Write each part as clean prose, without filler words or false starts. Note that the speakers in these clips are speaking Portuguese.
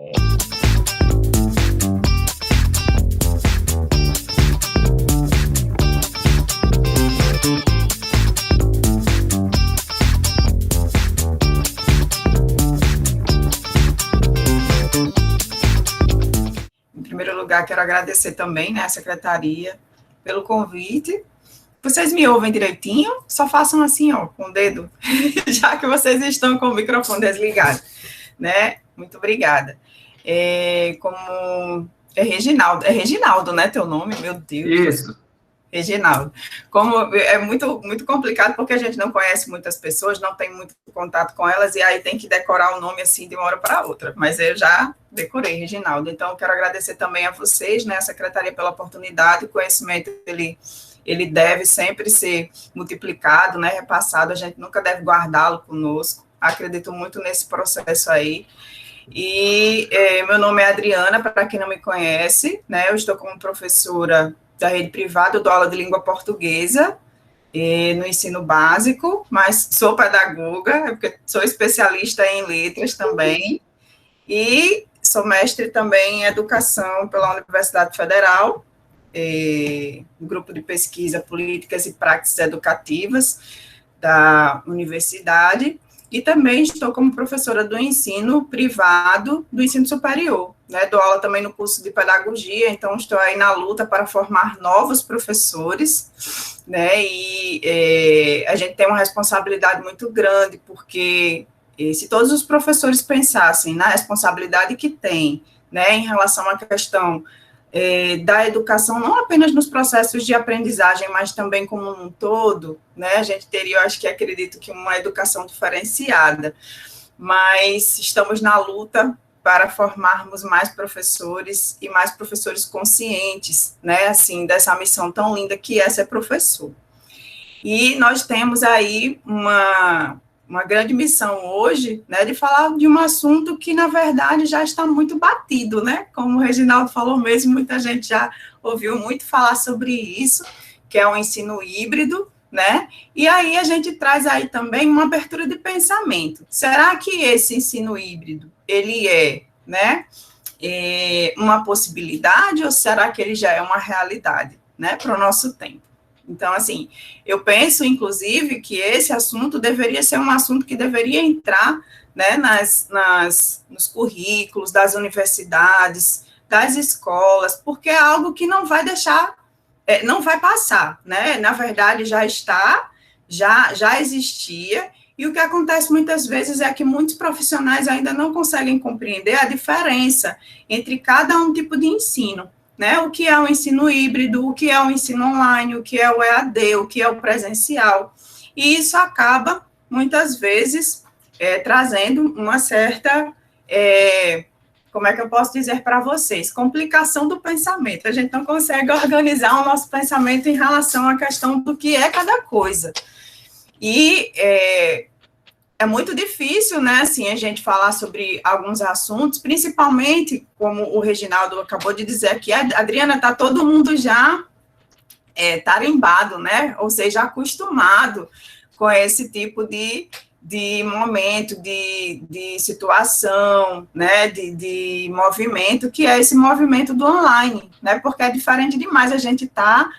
Em primeiro lugar, quero agradecer também, né, a secretaria pelo convite. Vocês me ouvem direitinho? Só façam assim, ó, com o dedo, já que vocês estão com o microfone desligado, né? Muito obrigada. Como é Reginaldo, né, teu nome? Meu Deus. Isso. Reginaldo. Como é muito, muito complicado, porque a gente não conhece muitas pessoas, não tem muito contato com elas, e aí tem que decorar o nome assim de uma hora para outra. Mas eu já decorei, Reginaldo. Então, eu quero agradecer também a vocês, né, a secretaria pela oportunidade. O conhecimento, ele deve sempre ser multiplicado, né, repassado, a gente nunca deve guardá-lo conosco. Acredito muito nesse processo aí. E meu nome é Adriana, para quem não me conhece, né, eu estou como professora da rede privada, eu dou aula de língua portuguesa no ensino básico, mas sou pedagoga, porque sou especialista em letras também, e sou mestre também em educação pela Universidade Federal, no grupo de pesquisa Políticas e Práticas Educativas da universidade, e também estou como professora do ensino privado do ensino superior, né, dou aula também no curso de pedagogia, então estou aí na luta para formar novos professores, né, e a gente tem uma responsabilidade muito grande, porque se todos os professores pensassem na responsabilidade que tem, né, em relação à questão da educação, não apenas nos processos de aprendizagem, mas também como um todo, né, a gente teria, eu acho que acredito que uma educação diferenciada, mas estamos na luta para formarmos mais professores e mais professores conscientes, né, assim, dessa missão tão linda que é ser professor. E nós temos aí uma grande missão hoje, né, de falar de um assunto que, na verdade, já está muito batido, né, como o Reginaldo falou mesmo, muita gente já ouviu muito falar sobre isso, que é o ensino híbrido, né, e aí a gente traz aí também uma abertura de pensamento. Será que esse ensino híbrido, ele né, uma possibilidade, ou será que ele já é uma realidade, né, para o nosso tempo? Então, assim, eu penso, inclusive, que esse assunto deveria ser um assunto que deveria entrar, né, nos currículos das universidades, das escolas, porque é algo que não vai deixar, não vai passar, né? Na verdade, já está, já existia, e o que acontece muitas vezes é que muitos profissionais ainda não conseguem compreender a diferença entre cada um tipo de ensino, né, o que é o ensino híbrido, o que é o ensino online, o que é o EAD, o que é o presencial, e isso acaba, muitas vezes, trazendo uma certa, como é que eu posso dizer para vocês, complicação do pensamento, a gente não consegue organizar o nosso pensamento em relação à questão do que é cada coisa, e é muito difícil, né, assim, a gente falar sobre alguns assuntos, principalmente, como o Reginaldo acabou de dizer aqui, Adriana, está todo mundo já tarimbado, né, ou seja, acostumado com esse tipo de momento, de situação, né, de movimento, que é esse movimento do online, né, porque é diferente demais a gente estar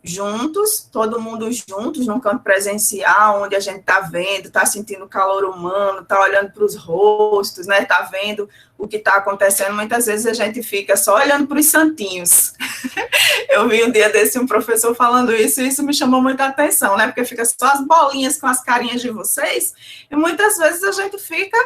juntos, todo mundo juntos, num campo presencial, onde a gente está vendo, está sentindo o calor humano, está olhando para os rostos, né, está vendo o que está acontecendo, muitas vezes a gente fica só olhando para os santinhos. Eu vi um dia desse um professor falando isso, e isso me chamou muita atenção, né, porque fica só as bolinhas com as carinhas de vocês, e muitas vezes a gente fica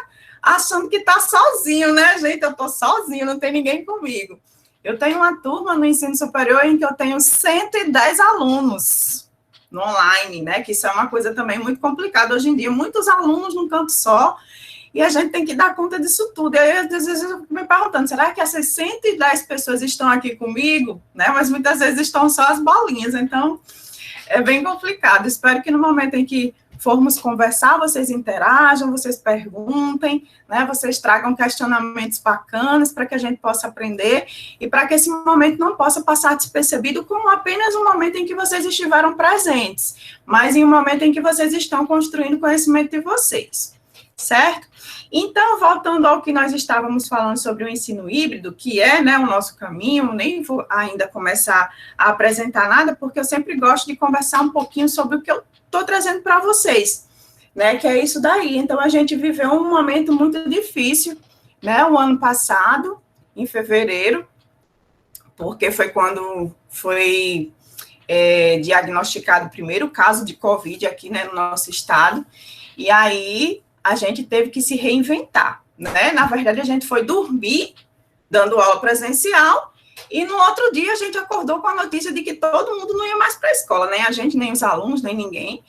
achando que está sozinho, né, gente, eu estou sozinho, não tem ninguém comigo. Eu tenho uma turma no ensino superior em que eu tenho 110 alunos no online, né, que isso é uma coisa também muito complicada hoje em dia, muitos alunos num canto só, e a gente tem que dar conta disso tudo. E aí, às vezes, eu fico me perguntando, será que essas 110 pessoas estão aqui comigo? Né, mas muitas vezes estão só as bolinhas, então é bem complicado. Espero que no momento em que formos conversar, vocês interajam, vocês perguntem, né, vocês tragam questionamentos bacanas para que a gente possa aprender e para que esse momento não possa passar despercebido como apenas um momento em que vocês estiveram presentes, mas em um momento em que vocês estão construindo o conhecimento de vocês. certo? Então, voltando ao que nós estávamos falando sobre o ensino híbrido, que é, né, o nosso caminho, nem vou ainda começar a apresentar nada, porque eu sempre gosto de conversar um pouquinho sobre o que eu estou trazendo para vocês, né, que é isso daí. Então, a gente viveu um momento muito difícil, né, o ano passado, em fevereiro, porque foi quando foi diagnosticado o primeiro caso de Covid aqui, né, no nosso estado, e aí a gente teve que se reinventar, né? Na verdade, a gente foi dormir dando aula presencial e no outro dia a gente acordou com a notícia de que todo mundo não ia mais para a escola, nem a gente, nem os alunos, nem ninguém.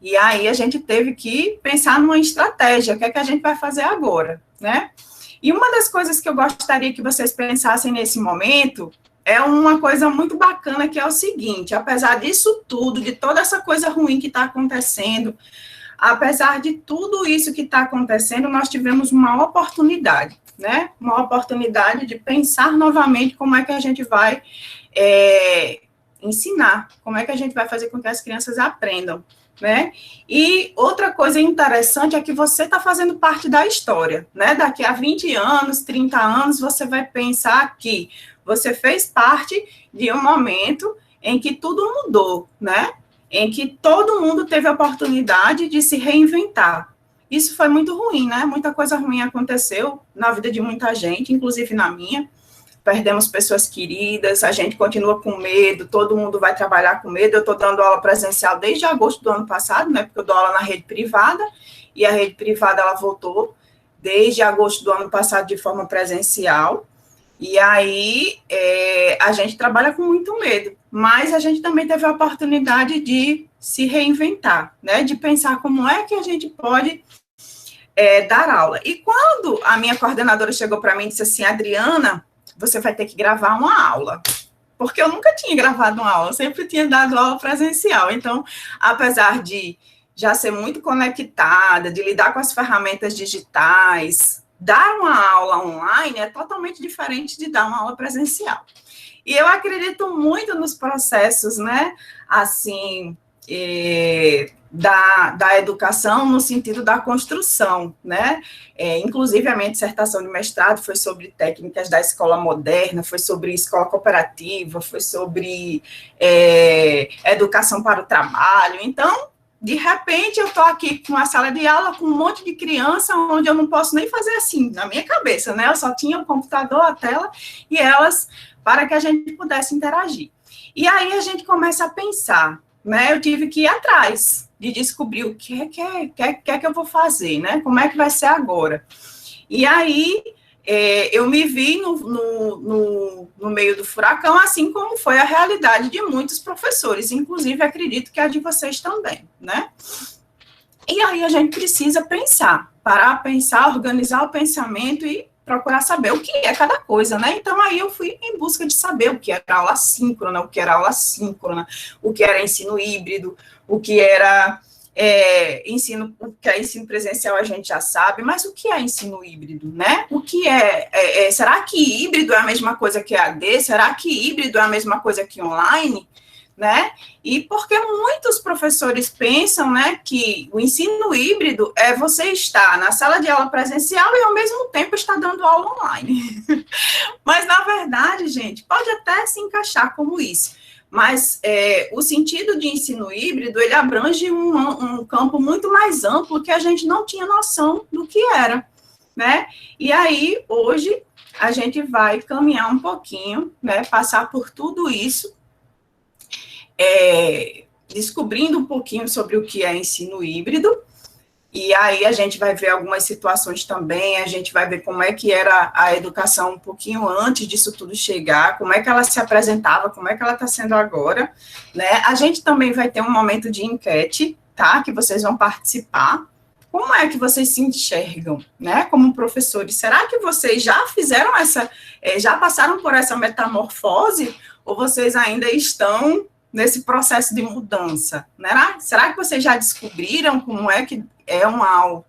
E aí a gente teve que pensar numa estratégia, o que é que a gente vai fazer agora, né? E uma das coisas que eu gostaria que vocês pensassem nesse momento é uma coisa muito bacana, que é o seguinte: apesar disso tudo, de toda essa coisa ruim que está acontecendo, apesar de tudo isso que está acontecendo, nós tivemos uma oportunidade, né? Uma oportunidade de pensar novamente como é que a gente vai ensinar, como é que a gente vai fazer com que as crianças aprendam, né? E outra coisa interessante é que você está fazendo parte da história, né? Daqui a 20 anos, 30 anos, você vai pensar que você fez parte de um momento em que tudo mudou, né? Em que todo mundo teve a oportunidade de se reinventar. Isso foi muito ruim, né? Muita coisa ruim aconteceu na vida de muita gente, inclusive na minha. Perdemos pessoas queridas, a gente continua com medo, todo mundo vai trabalhar com medo. Eu estou dando aula presencial desde agosto do ano passado, né? Porque eu dou aula na rede privada, e a rede privada, ela voltou desde agosto do ano passado de forma presencial. E aí, a gente trabalha com muito medo, mas a gente também teve a oportunidade de se reinventar, né, de pensar como é que a gente pode dar aula. E quando a minha coordenadora chegou para mim e disse assim: Adriana, você vai ter que gravar uma aula, porque eu nunca tinha gravado uma aula, eu sempre tinha dado aula presencial. Então, apesar de já ser muito conectada, de lidar com as ferramentas digitais, dar uma aula online é totalmente diferente de dar uma aula presencial. E eu acredito muito nos processos, né, assim, da educação no sentido da construção, né? Inclusive, a minha dissertação de mestrado foi sobre técnicas da escola moderna, foi sobre escola cooperativa, foi sobre educação para o trabalho. Então, de repente, eu estou aqui com uma sala de aula com um monte de criança, onde eu não posso nem fazer assim, na minha cabeça, né? Eu só tinha o computador, a tela, e elas, para que a gente pudesse interagir. E aí a gente começa a pensar, né? Eu tive que ir atrás de descobrir o que é que eu vou fazer, né? Como é que vai ser agora? E aí eu me vi no meio do furacão, assim como foi a realidade de muitos professores, inclusive acredito que a de vocês também, né? E aí a gente precisa pensar, parar, pensar, organizar o pensamento e procurar saber o que é cada coisa, né? Então, aí eu fui em busca de saber o que era aula síncrona, o que era aula síncrona, o que era ensino híbrido, o que era ensino, o que é ensino presencial a gente já sabe, mas o que é ensino híbrido, né? O que será que híbrido é a mesma coisa que EAD? Será que híbrido é a mesma coisa que online? Né? E porque muitos professores pensam, né, que o ensino híbrido é você estar na sala de aula presencial e, ao mesmo tempo, estar dando aula online. Mas, na verdade, gente, pode até se encaixar como isso. Mas o sentido de ensino híbrido, ele abrange um campo muito mais amplo que a gente não tinha noção do que era, né? E aí, hoje, a gente vai caminhar um pouquinho, né, passar por tudo isso, descobrindo um pouquinho sobre o que é ensino híbrido, e aí a gente vai ver algumas situações também, a gente vai ver como é que era a educação um pouquinho antes disso tudo chegar, como é que ela se apresentava, como é que ela está sendo agora, né? A gente também vai ter um momento de enquete, tá? Que vocês vão participar. Como é que vocês se enxergam, né? Como professores, será que vocês já fizeram já passaram por essa metamorfose, ou vocês ainda estão nesse processo de mudança, né? Será que vocês já descobriram como é que é uma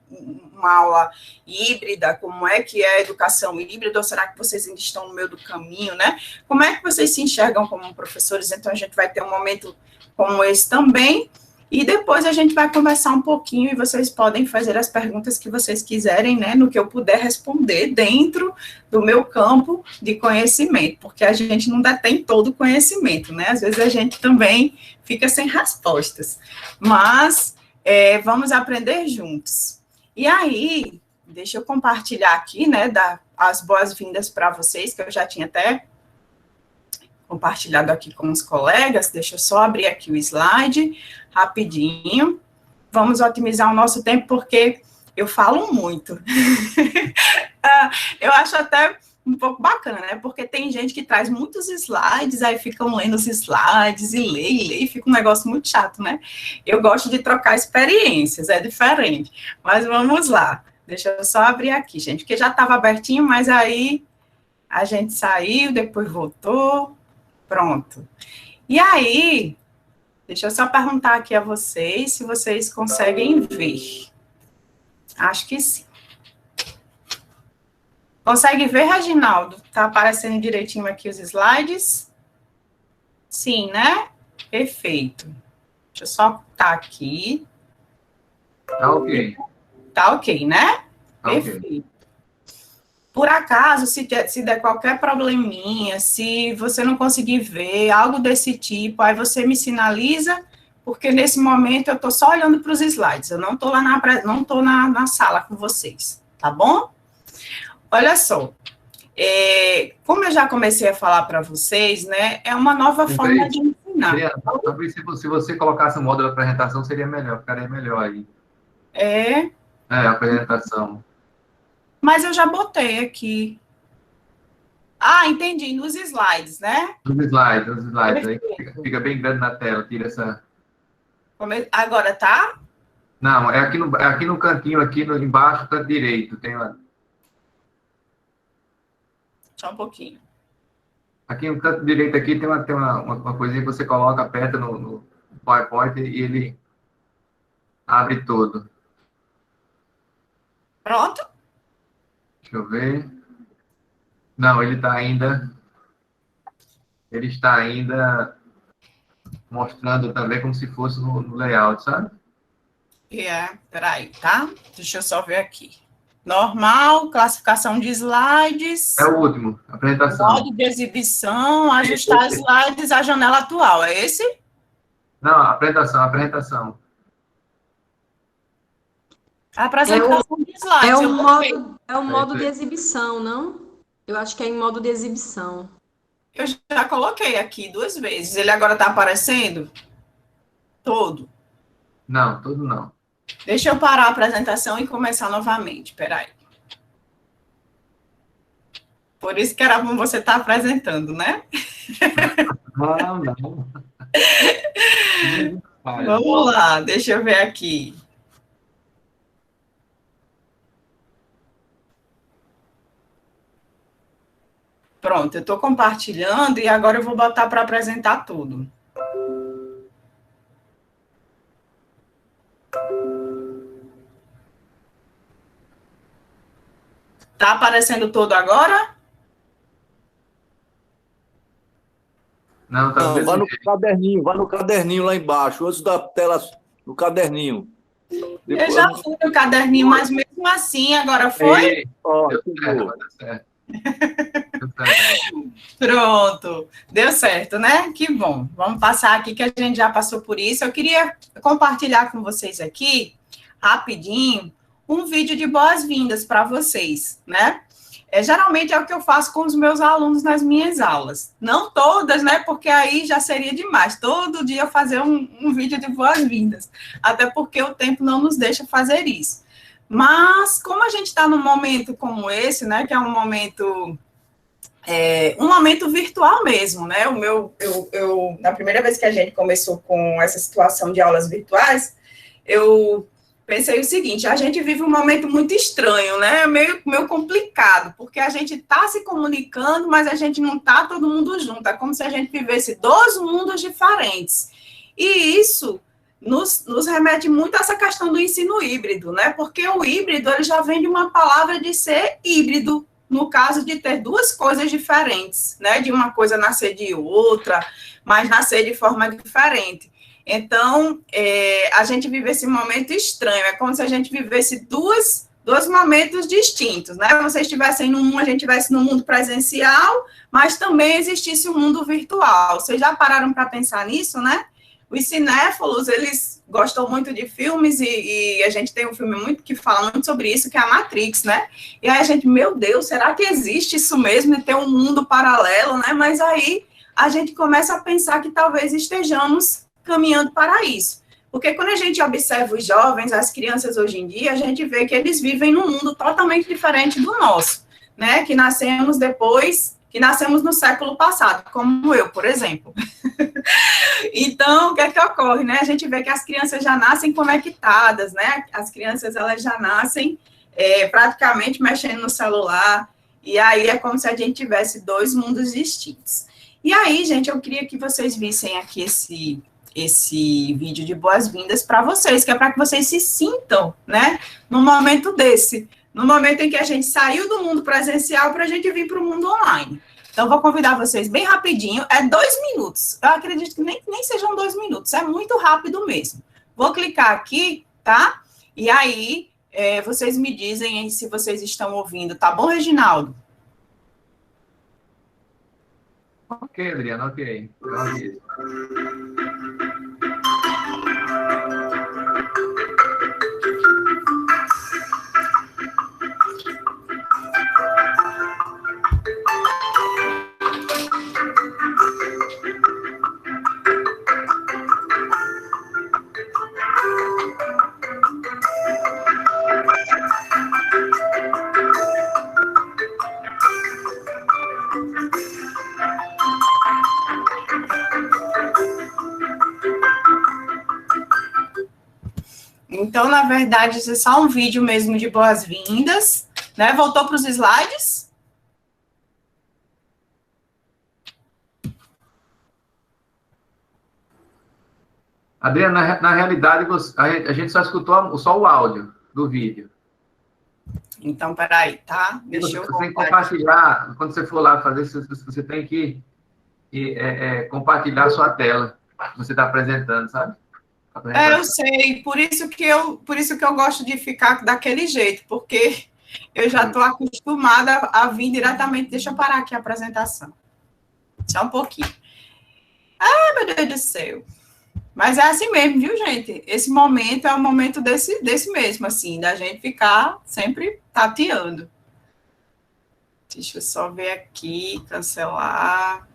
aula híbrida, como é que é a educação híbrida, ou será que vocês ainda estão no meio do caminho, né? Como é que vocês se enxergam como professores? Então, a gente vai ter um momento como esse também, E depois a gente vai conversar um pouquinho e vocês podem fazer as perguntas que vocês quiserem, né, no que eu puder responder dentro do meu campo de conhecimento, porque a gente não detém todo o conhecimento, né, às vezes a gente também fica sem respostas, mas vamos aprender juntos. E aí, deixa eu compartilhar aqui, né, dar as boas-vindas para vocês, que eu já tinha até compartilhado aqui com os colegas. Deixa eu só abrir aqui o slide rapidinho. Vamos otimizar o nosso tempo, porque eu falo muito. Eu acho até um pouco bacana, né? Porque tem gente que traz muitos slides, aí ficam lendo os slides e lê, e fica um negócio muito chato, né? Eu gosto de trocar experiências, é diferente. Mas vamos lá. Deixa eu só abrir aqui, gente, porque já estava abertinho, mas aí a gente saiu, depois voltou. Pronto. E aí, deixa eu só perguntar aqui a vocês se vocês conseguem ver. Acho que sim. Consegue ver, Reginaldo? Tá aparecendo direitinho aqui os slides? Sim, né? Perfeito. Deixa eu só botar aqui. Tá ok. Tá ok, né? Tá Perfeito. ok. Por acaso, se der qualquer probleminha, se você não conseguir ver, algo desse tipo, aí você me sinaliza, porque nesse momento eu estou só olhando para os slides, eu não estou lá na sala com vocês, tá bom? Olha só, como eu já comecei a falar para vocês, né, é uma nova forma de ensinar. Talvez se você colocasse um módulo de apresentação, seria melhor, ficaria melhor aí. A apresentação. Mas eu já botei aqui. Ah, entendi, nos slides, né? Nos slides. Aí fica bem grande na tela, tira essa... Agora tá? Não, é aqui no cantinho, embaixo, canto direito, tem uma... Só um pouquinho. Aqui no canto direito aqui tem uma coisinha que você coloca, aperta no PowerPoint e ele abre todo. Pronto? Deixa eu ver. Não, ele está ainda mostrando também como se fosse no layout, sabe? Peraí, tá? Deixa eu só ver aqui. Normal, classificação de slides. É o último, apresentação. Modo de exibição, ajustar slides à janela atual, é esse? Não, apresentação. A apresentação de slides. É o modo de exibição, não? Eu acho que é em modo de exibição. Eu já coloquei aqui 2 vezes. Ele agora está aparecendo? Todo? Não, todo não. Deixa eu parar a apresentação e começar novamente. Peraí. Por isso que era bom você estar apresentando, né? Não. Vamos lá, deixa eu ver aqui. Pronto, eu estou compartilhando e agora eu vou botar para apresentar tudo. Tá aparecendo todo agora? Não, tá. Não, vai no caderninho lá embaixo, antes da tela, no caderninho. Depois... Eu já fui no caderninho, mas mesmo assim, agora foi? Deu certo. Pronto, deu certo, né? Que bom. Vamos passar aqui que a gente já passou por isso. Eu queria compartilhar com vocês aqui, rapidinho, um vídeo de boas-vindas para vocês, né? Geralmente é o que eu faço com os meus alunos nas minhas aulas. Não todas, né? Porque aí já seria demais. Todo dia eu fazer um vídeo de boas-vindas. Até porque o tempo não nos deixa fazer isso. Mas, como a gente está num momento como esse, né? Que é um momento virtual mesmo, né? Na primeira vez que a gente começou com essa situação de aulas virtuais, eu pensei o seguinte: a gente vive um momento muito estranho, né? Meio complicado, porque a gente está se comunicando, mas a gente não está todo mundo junto. É como se a gente vivesse 2 mundos diferentes. E isso nos remete muito a essa questão do ensino híbrido, né? Porque o híbrido ele já vem de uma palavra de ser híbrido, no caso de ter 2 coisas diferentes, né? De uma coisa nascer de outra, mas nascer de forma diferente. Então, a gente vive esse momento estranho, é como se a gente vivesse dois momentos distintos, né? Vocês estivessem a gente estivesse no mundo presencial, mas também existisse um mundo virtual. Vocês já pararam para pensar nisso, né? Os cinéfilos, eles gostam muito de filmes e a gente tem um filme que fala muito sobre isso, que é a Matrix, né? E aí a gente, meu Deus, será que existe isso mesmo de ter um mundo paralelo, né? Mas aí a gente começa a pensar que talvez estejamos caminhando para isso. Porque quando a gente observa os jovens, as crianças hoje em dia, a gente vê que eles vivem num mundo totalmente diferente do nosso, né? Que nascemos no século passado, como eu, por exemplo. Então, o que é que ocorre, né? A gente vê que as crianças já nascem conectadas, né? As crianças, elas já nascem praticamente mexendo no celular, e aí é como se a gente tivesse dois mundos distintos. E aí, gente, eu queria que vocês vissem aqui esse vídeo de boas-vindas para vocês, que é para que vocês se sintam, né, num momento desse, no momento em que a gente saiu do mundo presencial para a gente vir para o mundo online. Então, vou convidar vocês bem rapidinho, 2 minutos, eu acredito que nem sejam 2 minutos, é muito rápido mesmo. Vou clicar aqui, tá? E aí, vocês me dizem se vocês estão ouvindo, tá bom, Reginaldo? Ok, Adriana, ok. Então, na verdade, isso é só um vídeo mesmo de boas-vindas, né? Voltou para os slides? Adriana, na realidade, a gente só escutou só o áudio do vídeo. Então, peraí, tá? Deixa eu compartilhar. Quando você for lá fazer isso, você tem que compartilhar a sua tela que você está apresentando, sabe? Eu sei, por isso que eu gosto de ficar daquele jeito, porque eu já estou acostumada a vir diretamente. Deixa eu parar aqui a apresentação. Só um pouquinho. Ah, meu Deus do céu. Mas é assim mesmo, viu, gente? Esse momento é um momento desse mesmo, assim, da gente ficar sempre tateando. Deixa eu só ver aqui, cancelar.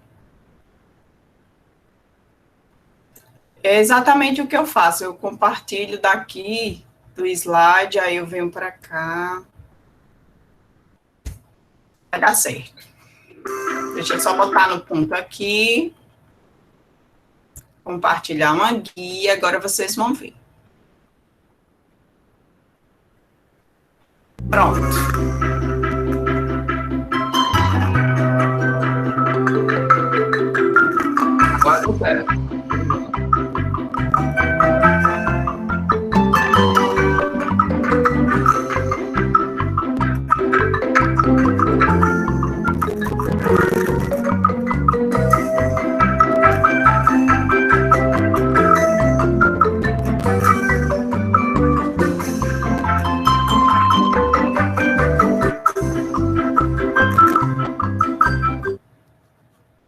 É exatamente o que eu faço. Eu compartilho daqui do slide, aí eu venho para cá. Vai dar certo. Deixa eu só botar no ponto aqui. Compartilhar uma guia, agora vocês vão ver. Pronto. Agora eu quero.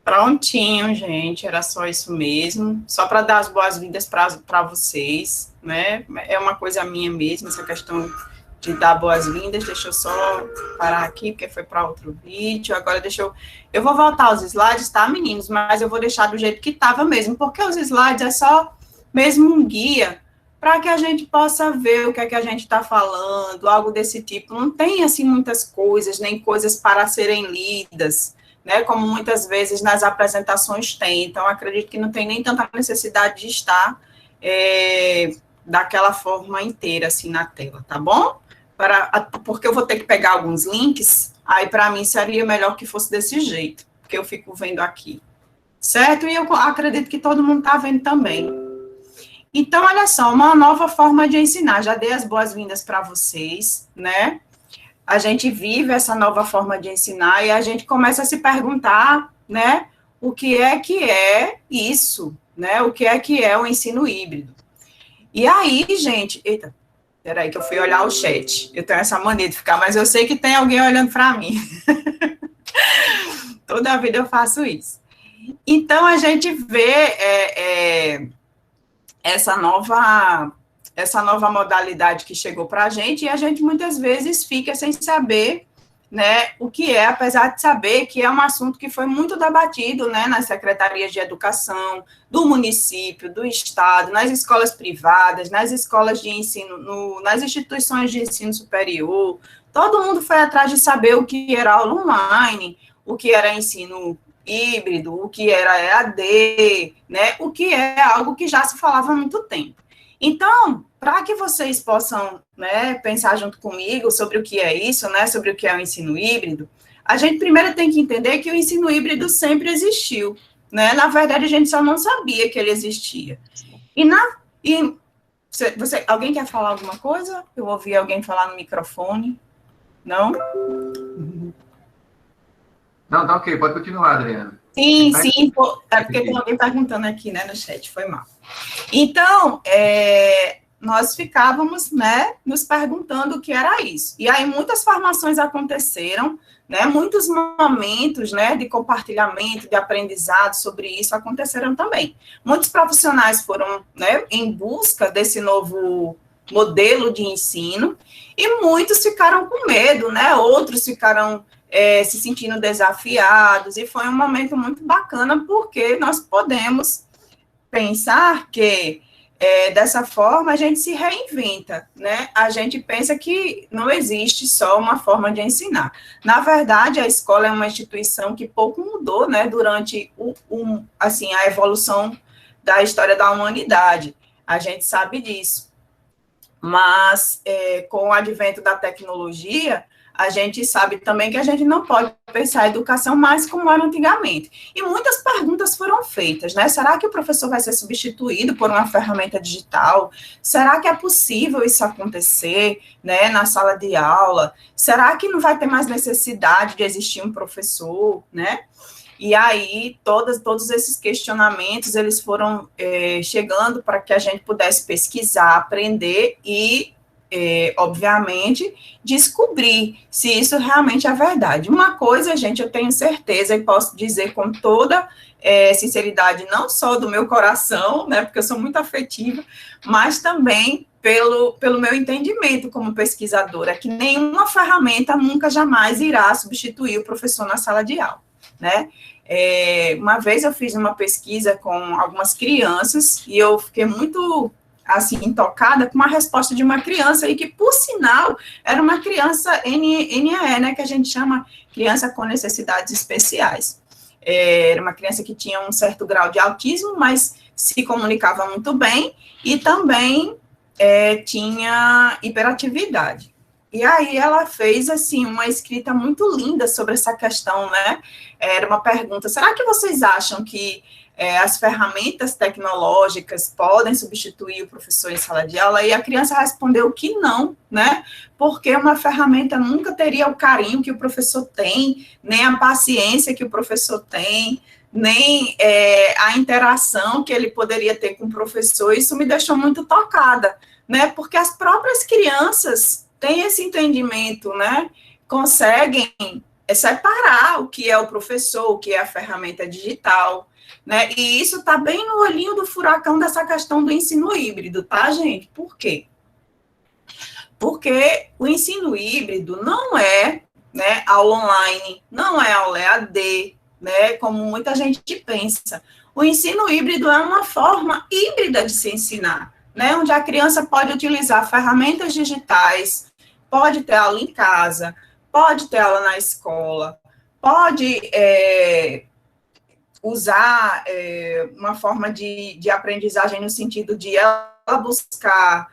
Prontinho, gente, era só isso mesmo, só para dar as boas-vindas para vocês, né? É uma coisa minha mesmo, essa questão de dar boas-vindas. Deixa eu só parar aqui, porque foi para outro vídeo. Agora eu vou voltar aos slides, tá, meninos? Mas eu vou deixar do jeito que estava mesmo, porque os slides é só mesmo um guia para que a gente possa ver o que é que a gente está falando, algo desse tipo. Não tem, assim, muitas coisas, nem coisas para serem lidas, né, como muitas vezes nas apresentações tem. Então, acredito que não tem nem tanta necessidade de estar daquela forma inteira, assim, na tela, tá bom? Porque eu vou ter que pegar alguns links, aí para mim seria melhor que fosse desse jeito, porque eu fico vendo aqui, certo? E eu acredito que todo mundo está vendo também. Então, olha só, uma nova forma de ensinar. Já dei as boas-vindas para vocês, né? A gente vive essa nova forma de ensinar e a gente começa a se perguntar, né, o que é isso, né, o que é o ensino híbrido. E aí, gente, eita, peraí que eu fui olhar o chat, eu tenho essa mania de ficar, mas eu sei que tem alguém olhando para mim. Toda a vida eu faço isso. Então, a gente vê essa nova modalidade que chegou para a gente, e a gente muitas vezes fica sem saber, né, o que é, apesar de saber que é um assunto que foi muito debatido, né, nas secretarias de educação do município, do estado, nas escolas privadas, nas escolas de ensino, nas instituições de ensino superior. Todo mundo foi atrás de saber o que era aula online, o que era ensino híbrido, o que era EAD, né, o que é algo que já se falava há muito tempo. Então, para que vocês possam, né, pensar junto comigo sobre o que é isso, né, sobre o que é o ensino híbrido, a gente primeiro tem que entender que o ensino híbrido sempre existiu, né? Na verdade, a gente só não sabia que ele existia. Alguém quer falar alguma coisa? Eu ouvi alguém falar no microfone. Não? Não, tá ok, pode continuar, Adriana. Sim, é porque tem alguém perguntando aqui, né, no chat, foi mal. Então, nós ficávamos, né, nos perguntando o que era isso. E aí muitas formações aconteceram, né, muitos momentos, né, de compartilhamento, de aprendizado sobre isso aconteceram também. Muitos profissionais foram, né, em busca desse novo modelo de ensino, e muitos ficaram com medo, né, outros ficaram se sentindo desafiados, e foi um momento muito bacana, porque nós podemos pensar que, dessa forma, a gente se reinventa, né? A gente pensa que não existe só uma forma de ensinar. Na verdade, a escola é uma instituição que pouco mudou, né, durante assim, a evolução da história da humanidade. A gente sabe disso. Mas, com o advento da tecnologia, a gente sabe também que a gente não pode pensar a educação mais como era antigamente. E muitas perguntas foram feitas, né? Será que o professor vai ser substituído por uma ferramenta digital? Será que é possível isso acontecer, né, na sala de aula? Será que não vai ter mais necessidade de existir um professor, né? E aí, todos esses questionamentos, eles foram chegando para que a gente pudesse pesquisar, aprender e, obviamente, descobrir se isso realmente é verdade. Uma coisa, gente, eu tenho certeza e posso dizer com toda sinceridade, não só do meu coração, né, porque eu sou muito afetiva, mas também pelo meu entendimento como pesquisadora, que nenhuma ferramenta nunca jamais irá substituir o professor na sala de aula, né? Uma vez eu fiz uma pesquisa com algumas crianças e eu fiquei muito, assim, tocada com uma resposta de uma criança, e que, por sinal, era uma criança NEE, né, que a gente chama criança com necessidades especiais. Era uma criança que tinha um certo grau de autismo, mas se comunicava muito bem, e também tinha hiperatividade. E aí ela fez, assim, uma escrita muito linda sobre essa questão, né? Era uma pergunta: será que vocês acham que as ferramentas tecnológicas podem substituir o professor em sala de aula? E a criança respondeu que não, né? Porque uma ferramenta nunca teria o carinho que o professor tem, nem a paciência que o professor tem, nem a interação que ele poderia ter com o professor. Isso me deixou muito tocada, né? Porque as próprias crianças têm esse entendimento, né? Conseguem separar o que é o professor, o que é a ferramenta digital, né? E isso está bem no olhinho do furacão dessa questão do ensino híbrido, tá, gente? Por quê? Porque o ensino híbrido não é, né, aula online, não é aula EAD, né, como muita gente pensa. O ensino híbrido é uma forma híbrida de se ensinar, né, onde a criança pode utilizar ferramentas digitais, pode ter aula em casa, pode ter aula na escola, pode usar uma forma de aprendizagem no sentido de ela buscar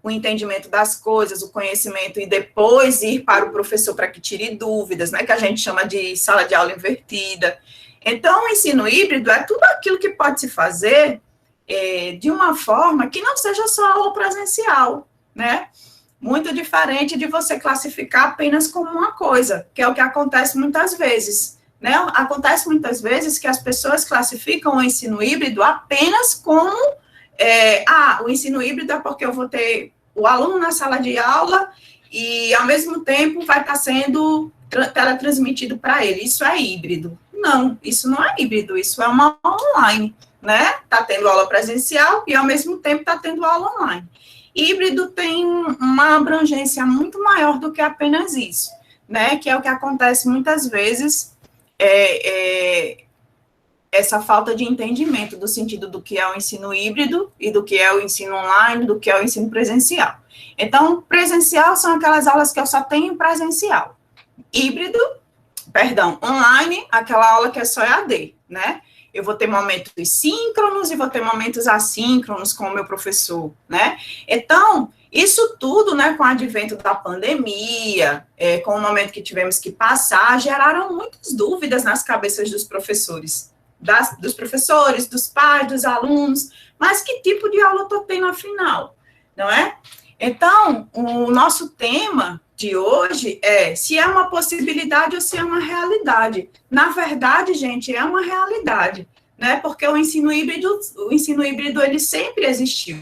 o entendimento das coisas, o conhecimento, e depois ir para o professor para que tire dúvidas, né, que a gente chama de sala de aula invertida. Então, o ensino híbrido é tudo aquilo que pode se fazer de uma forma que não seja só aula presencial, né? Muito diferente de você classificar apenas como uma coisa, que é o que acontece muitas vezes, né? Acontece muitas vezes que as pessoas classificam o ensino híbrido apenas como o ensino híbrido é porque eu vou ter o aluno na sala de aula e, ao mesmo tempo, vai estar sendo teletransmitido para ele. Isso é híbrido. Não, isso não é híbrido, isso é uma aula online, né? Está tendo aula presencial e, ao mesmo tempo, está tendo aula online. Híbrido tem uma abrangência muito maior do que apenas isso, né? Que é o que acontece muitas vezes, essa falta de entendimento do sentido do que é o ensino híbrido e do que é o ensino online, do que é o ensino presencial. Então, presencial são aquelas aulas que eu só tenho presencial. Online, aquela aula que é só EAD, né? Eu vou ter momentos síncronos e vou ter momentos assíncronos com o meu professor, né? Então, isso tudo, né, com o advento da pandemia, com o momento que tivemos que passar, geraram muitas dúvidas nas cabeças dos professores, dos pais, dos alunos, mas que tipo de aula eu estou tendo afinal, não é? Então, o nosso tema de hoje é se é uma possibilidade ou se é uma realidade. Na verdade, gente, é uma realidade, né? Porque o ensino híbrido, ele sempre existiu.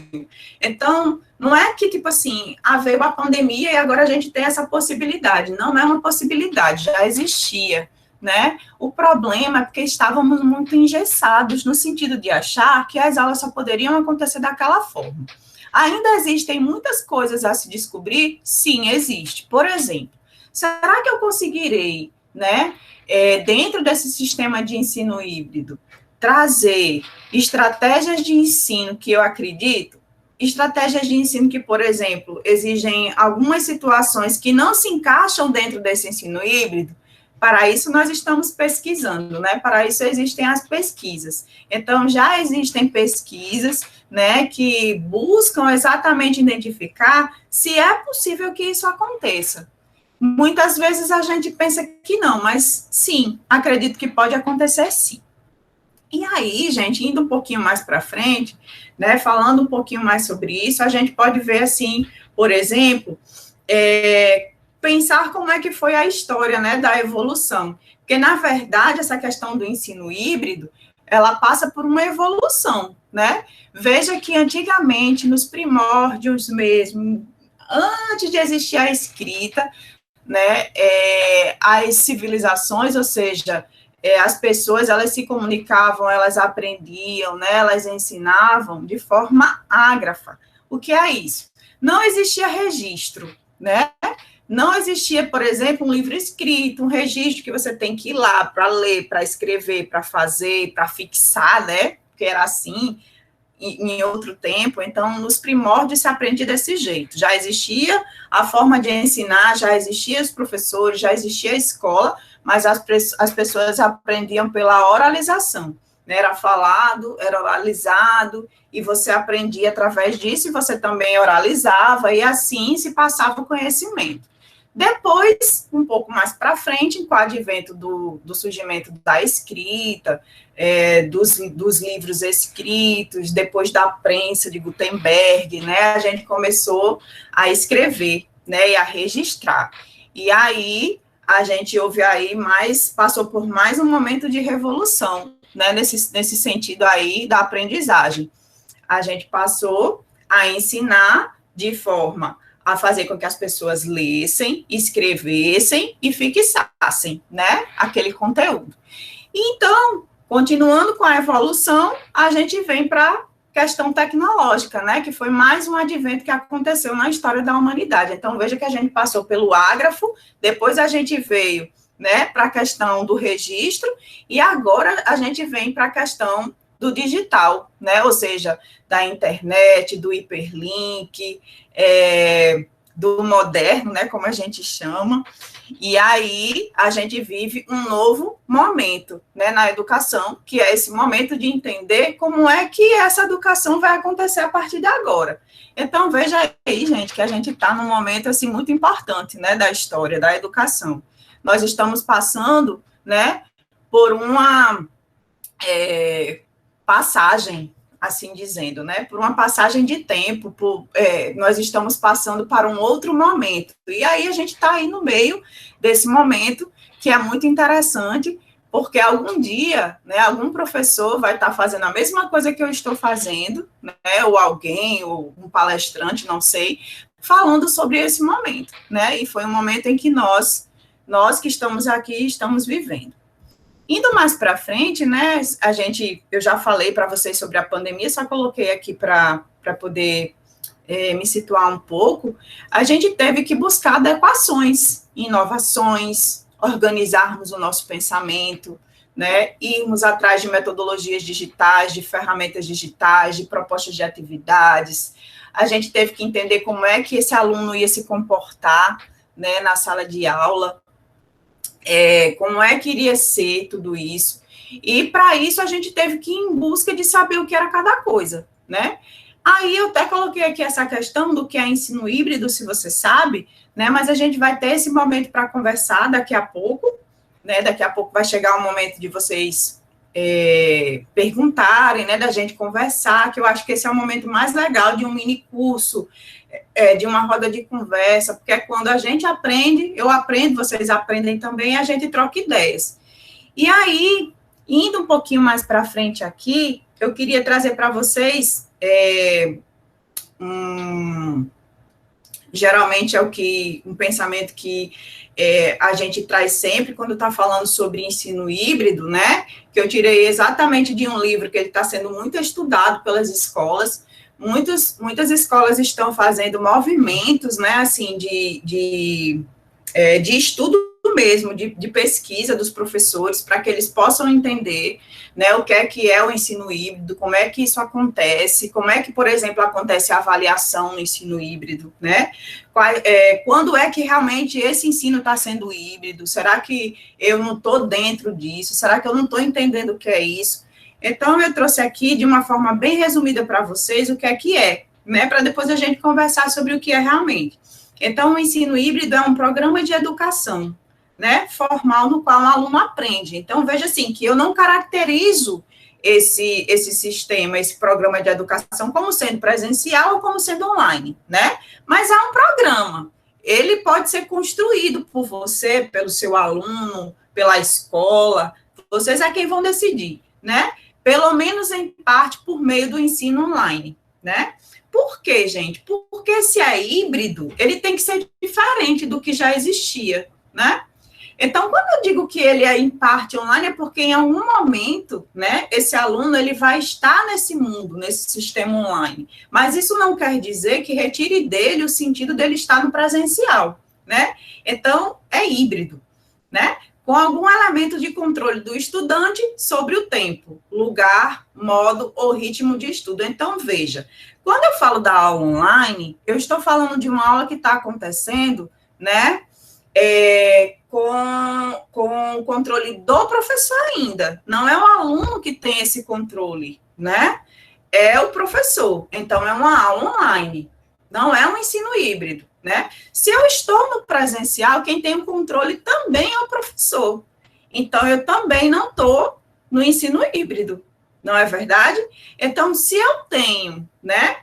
Então, não é que, tipo assim, veio a pandemia e agora a gente tem essa possibilidade. Não é uma possibilidade, já existia, né? O problema é porque estávamos muito engessados no sentido de achar que as aulas só poderiam acontecer daquela forma. Ainda existem muitas coisas a se descobrir? Sim, existe. Por exemplo, será que eu conseguirei, né, dentro desse sistema de ensino híbrido, trazer estratégias de ensino que eu acredito? Estratégias de ensino que, por exemplo, exigem algumas situações que não se encaixam dentro desse ensino híbrido? Para isso, nós estamos pesquisando, né? Para isso existem as pesquisas. Então, já existem pesquisas, né, que buscam exatamente identificar se é possível que isso aconteça. Muitas vezes a gente pensa que não, mas sim, acredito que pode acontecer sim. E aí, gente, indo um pouquinho mais para frente, né, falando um pouquinho mais sobre isso, a gente pode ver, assim, por exemplo, pensar como é que foi a história, né, da evolução. Porque, na verdade, essa questão do ensino híbrido, ela passa por uma evolução, né? Veja que antigamente, nos primórdios mesmo, antes de existir a escrita, né, as civilizações, ou seja, as pessoas, elas se comunicavam, elas aprendiam, né, elas ensinavam de forma ágrafa. O que é isso? Não existia registro, né? Não existia, por exemplo, um livro escrito, um registro que você tem que ir lá para ler, para escrever, para fazer, para fixar, né? Porque era assim em outro tempo. Então, nos primórdios se aprendia desse jeito. Já existia a forma de ensinar, já existiam os professores, já existia a escola, mas as pessoas aprendiam pela oralização, né? Era falado, era oralizado, e você aprendia através disso, e você também oralizava, e assim se passava o conhecimento. Depois, um pouco mais para frente, com o advento do surgimento da escrita, dos livros escritos, depois da prensa de Gutenberg, né, a gente começou a escrever, né, e a registrar. E aí, a gente passou por mais um momento de revolução, né, nesse sentido aí da aprendizagem. A gente passou a ensinar de forma a fazer com que as pessoas lessem, escrevessem e fixassem, né, aquele conteúdo. Então, continuando com a evolução, a gente vem para a questão tecnológica, né, que foi mais um advento que aconteceu na história da humanidade. Então, veja que a gente passou pelo ágrafo, depois a gente veio, né, para a questão do registro, e agora a gente vem para a questão do digital, né, ou seja, da internet, do hiperlink, do moderno, né, como a gente chama, e aí a gente vive um novo momento, né, na educação, que é esse momento de entender como é que essa educação vai acontecer a partir de agora. Então, veja aí, gente, que a gente está num momento, assim, muito importante, né, da história, da educação. Nós estamos passando, né, por uma passagem, assim dizendo, né, por uma passagem de tempo, nós estamos passando para um outro momento, e aí a gente está aí no meio desse momento, que é muito interessante, porque algum dia, né, algum professor vai estar fazendo a mesma coisa que eu estou fazendo, né, ou alguém, ou um palestrante, não sei, falando sobre esse momento, né, e foi um momento em que nós que estamos aqui, estamos vivendo. Indo mais para frente, né, eu já falei para vocês sobre a pandemia, só coloquei aqui para poder me situar um pouco. A gente teve que buscar adequações, inovações, organizarmos o nosso pensamento, né, irmos atrás de metodologias digitais, de ferramentas digitais, de propostas de atividades. A gente teve que entender como é que esse aluno ia se comportar, né, na sala de aula, como é que iria ser tudo isso. E, para isso, a gente teve que ir em busca de saber o que era cada coisa, né? Aí, eu até coloquei aqui essa questão do que é ensino híbrido, se você sabe, né? Mas a gente vai ter esse momento para conversar daqui a pouco, né? Daqui a pouco vai chegar o momento de vocês perguntarem, né? Da gente conversar, que eu acho que esse é o momento mais legal de um mini curso, de uma roda de conversa, porque é quando a gente aprende, eu aprendo, vocês aprendem também, a gente troca ideias. E aí, indo um pouquinho mais para frente aqui, eu queria trazer para vocês, geralmente é um pensamento que a gente traz sempre quando está falando sobre ensino híbrido, né? Que eu tirei exatamente de um livro que ele está sendo muito estudado pelas escolas. Muitas escolas estão fazendo movimentos, né, assim, de estudo mesmo, de pesquisa dos professores, para que eles possam entender, né, o que é o ensino híbrido, como é que isso acontece, como é que, por exemplo, acontece a avaliação no ensino híbrido, né, quando é que realmente esse ensino está sendo híbrido, será que eu não estou dentro disso, será que eu não estou entendendo o que é isso? Então, eu trouxe aqui, de uma forma bem resumida para vocês, o que é, né, para depois a gente conversar sobre o que é realmente. Então, o ensino híbrido é um programa de educação, né, formal, no qual o aluno aprende. Então, veja assim, que eu não caracterizo esse sistema, esse programa de educação como sendo presencial ou como sendo online, né, mas é um programa. Ele pode ser construído por você, pelo seu aluno, pela escola, vocês é quem vão decidir, né, pelo menos em parte por meio do ensino online, né. Por quê, gente? Porque se é híbrido, ele tem que ser diferente do que já existia, né? Então, quando eu digo que ele é em parte online, é porque em algum momento, né, esse aluno ele vai estar nesse mundo, nesse sistema online. Mas isso não quer dizer que retire dele o sentido dele estar no presencial, né? Então, é híbrido, né? Com algum elemento de controle do estudante sobre o tempo, lugar, modo ou ritmo de estudo. Então, veja, quando eu falo da aula online, eu estou falando de uma aula que está acontecendo, né, com o controle do professor ainda. Não é o aluno que tem esse controle, né? É o professor. Então, é uma aula online. Não é um ensino híbrido, né? Se eu estou no presencial, quem tem o controle também é o professor. Então, eu também não estou no ensino híbrido, não é verdade? Então, se eu tenho, né,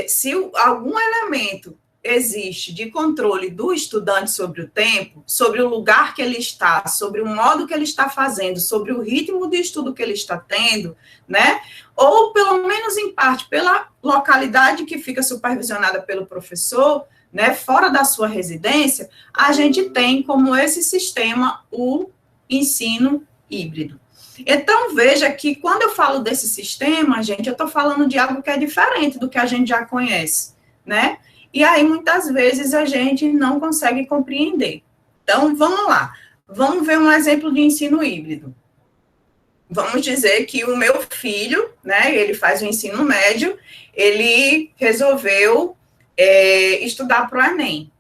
se algum elemento existe de controle do estudante sobre o tempo, sobre o lugar que ele está, sobre o modo que ele está fazendo, sobre o ritmo de estudo que ele está tendo, né? Ou, pelo menos em parte, pela localidade que fica supervisionada pelo professor, né, fora da sua residência, a gente tem como esse sistema o ensino híbrido. Então, veja que quando eu falo desse sistema, gente, eu estou falando de algo que é diferente do que a gente já conhece, né? E aí, muitas vezes, a gente não consegue compreender. Então, vamos lá. Vamos ver um exemplo de ensino híbrido. Vamos dizer que o meu filho, né, ele faz o ensino médio, ele resolveu estudar para o Enem.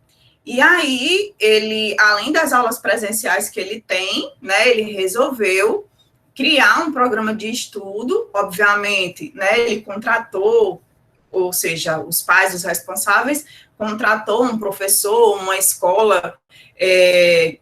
E aí, ele, além das aulas presenciais que ele tem, né, ele resolveu criar um programa de estudo, obviamente, né, ele contratou ou seja, os pais, os responsáveis, contratou um professor, uma escola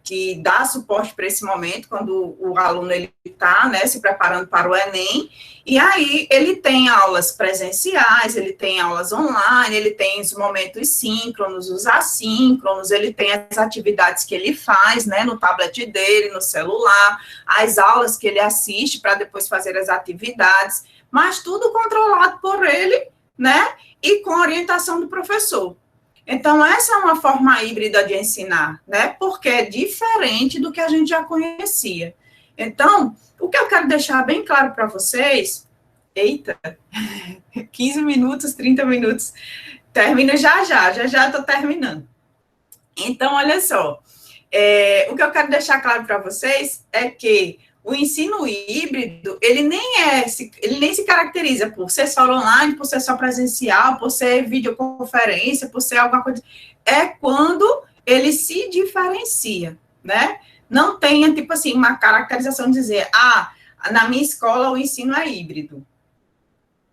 que dá suporte para esse momento, quando o aluno está, né, se preparando para o Enem, e aí ele tem aulas presenciais, ele tem aulas online, ele tem os momentos síncronos, os assíncronos, ele tem as atividades que ele faz, né, no tablet dele, no celular, as aulas que ele assiste para depois fazer as atividades, mas tudo controlado por ele, né, e com orientação do professor. Então, essa é uma forma híbrida de ensinar, né? Porque é diferente do que a gente já conhecia. Então, o que eu quero deixar bem claro para vocês... Eita, 15 minutos, 30 minutos. Termino já estou terminando. Então, olha só. O que eu quero deixar claro para vocês é que o ensino híbrido, ele nem se caracteriza por ser só online, por ser só presencial, por ser videoconferência, por ser alguma coisa. É quando ele se diferencia, né? Não tenha, tipo assim, uma caracterização de dizer, na minha escola o ensino é híbrido.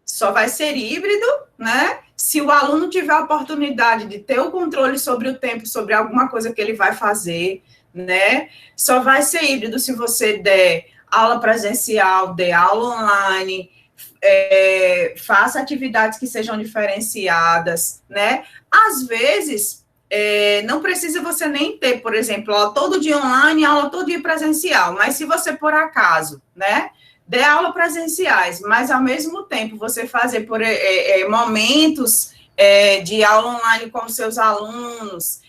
Só vai ser híbrido, né? Se o aluno tiver a oportunidade de ter o controle sobre o tempo, sobre alguma coisa que ele vai fazer, né? Só vai ser híbrido se você der aula presencial, der aula online, faça atividades que sejam diferenciadas, né? Às vezes, não precisa você nem ter, por exemplo, aula todo dia online, aula todo dia presencial, mas se você, por acaso, né, der aula presenciais, mas ao mesmo tempo você fazer momentos de aula online com os seus alunos,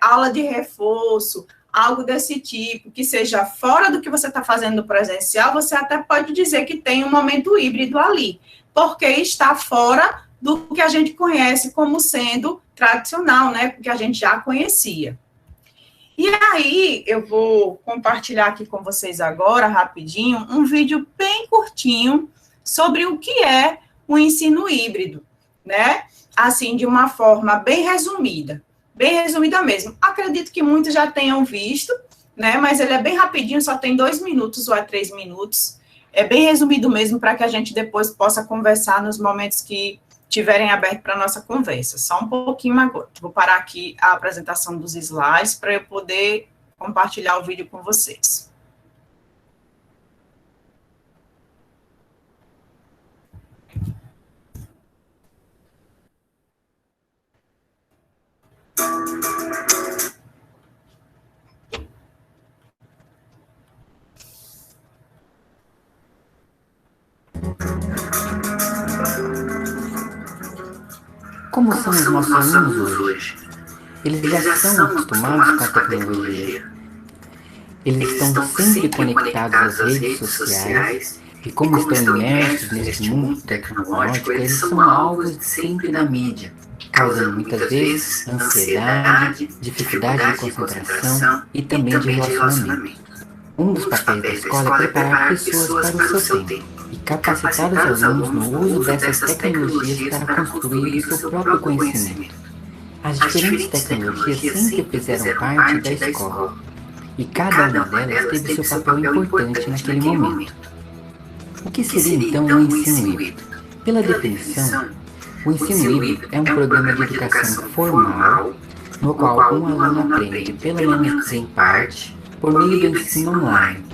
aula de reforço, algo desse tipo, que seja fora do que você está fazendo no presencial, você até pode dizer que tem um momento híbrido ali, porque está fora do que a gente conhece como sendo tradicional, né, que a gente já conhecia. E aí, eu vou compartilhar aqui com vocês agora, rapidinho, um vídeo bem curtinho sobre o que é o ensino híbrido, né, assim, de uma forma bem resumida mesmo. Acredito que muitos já tenham visto, né, mas ele é bem rapidinho, só tem 2 minutos ou 3 minutos, é bem resumido mesmo, para que a gente depois possa conversar nos momentos que tiverem aberto para a nossa conversa. Só um pouquinho agora. Vou parar aqui a apresentação dos slides para eu poder compartilhar o vídeo com vocês. Como são os nossos alunos hoje? Eles já são acostumados com a tecnologia. Eles estão sempre conectados às redes sociais e como estão imersos nesse mundo tecnológico, eles são alvos sempre da mídia, causando muitas vezes ansiedade, dificuldade de concentração e também de relacionamento. Um dos papéis da escola é preparar pessoas para o seu tempo e capacitar os alunos no uso dessas tecnologias para construir o seu próprio conhecimento. As diferentes tecnologias sempre fizeram parte da escola, e cada uma delas teve seu papel importante naquele momento. O que seria então o ensino híbrido? Pela definição, o ensino híbrido é um programa de educação formal, no qual um aluno aprende, pelo menos em parte, por meio do ensino online,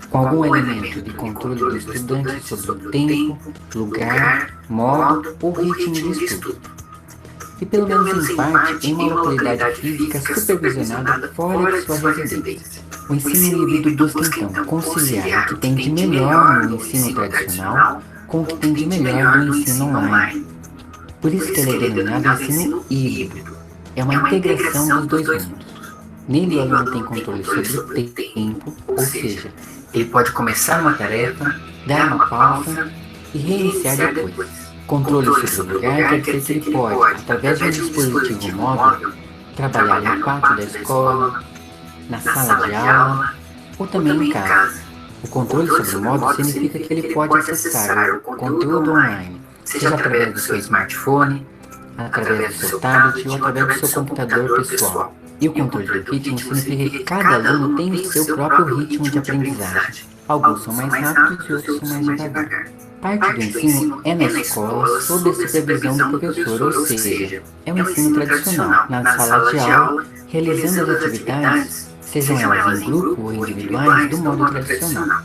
com algum elemento de controle do estudante sobre o tempo, lugar, modo ou ritmo de estudo. E pelo menos em parte em uma localidade física supervisionada fora de sua residência. O ensino híbrido busca então conciliar o que tem de melhor no ensino tradicional com o que tem de melhor no ensino online. Por isso que ele é denominado ensino híbrido. É uma integração dos dois mundos. Nele o aluno tem controle sobre o tempo, ou seja, ele pode começar uma tarefa, dar uma pausa e reiniciar depois. Controle sobre o lugar quer dizer que ele pode, através de um dispositivo móvel, trabalhar no pátio da escola, na sala de aula ou também em casa. O controle sobre o modo significa que ele pode acessar o conteúdo online, seja através do seu smartphone, através do seu tablet ou através do seu computador pessoal. E o controle do ritmo significa que cada aluno tem o seu próprio ritmo de aprendizagem. Alguns são mais rápidos e outros são mais devagar. Parte do ensino é na escola, sob a supervisão do professor, ou seja, é um ensino tradicional, na sala de aula, realizando as atividades, sejam elas em grupo ou individuais, do modo tradicional.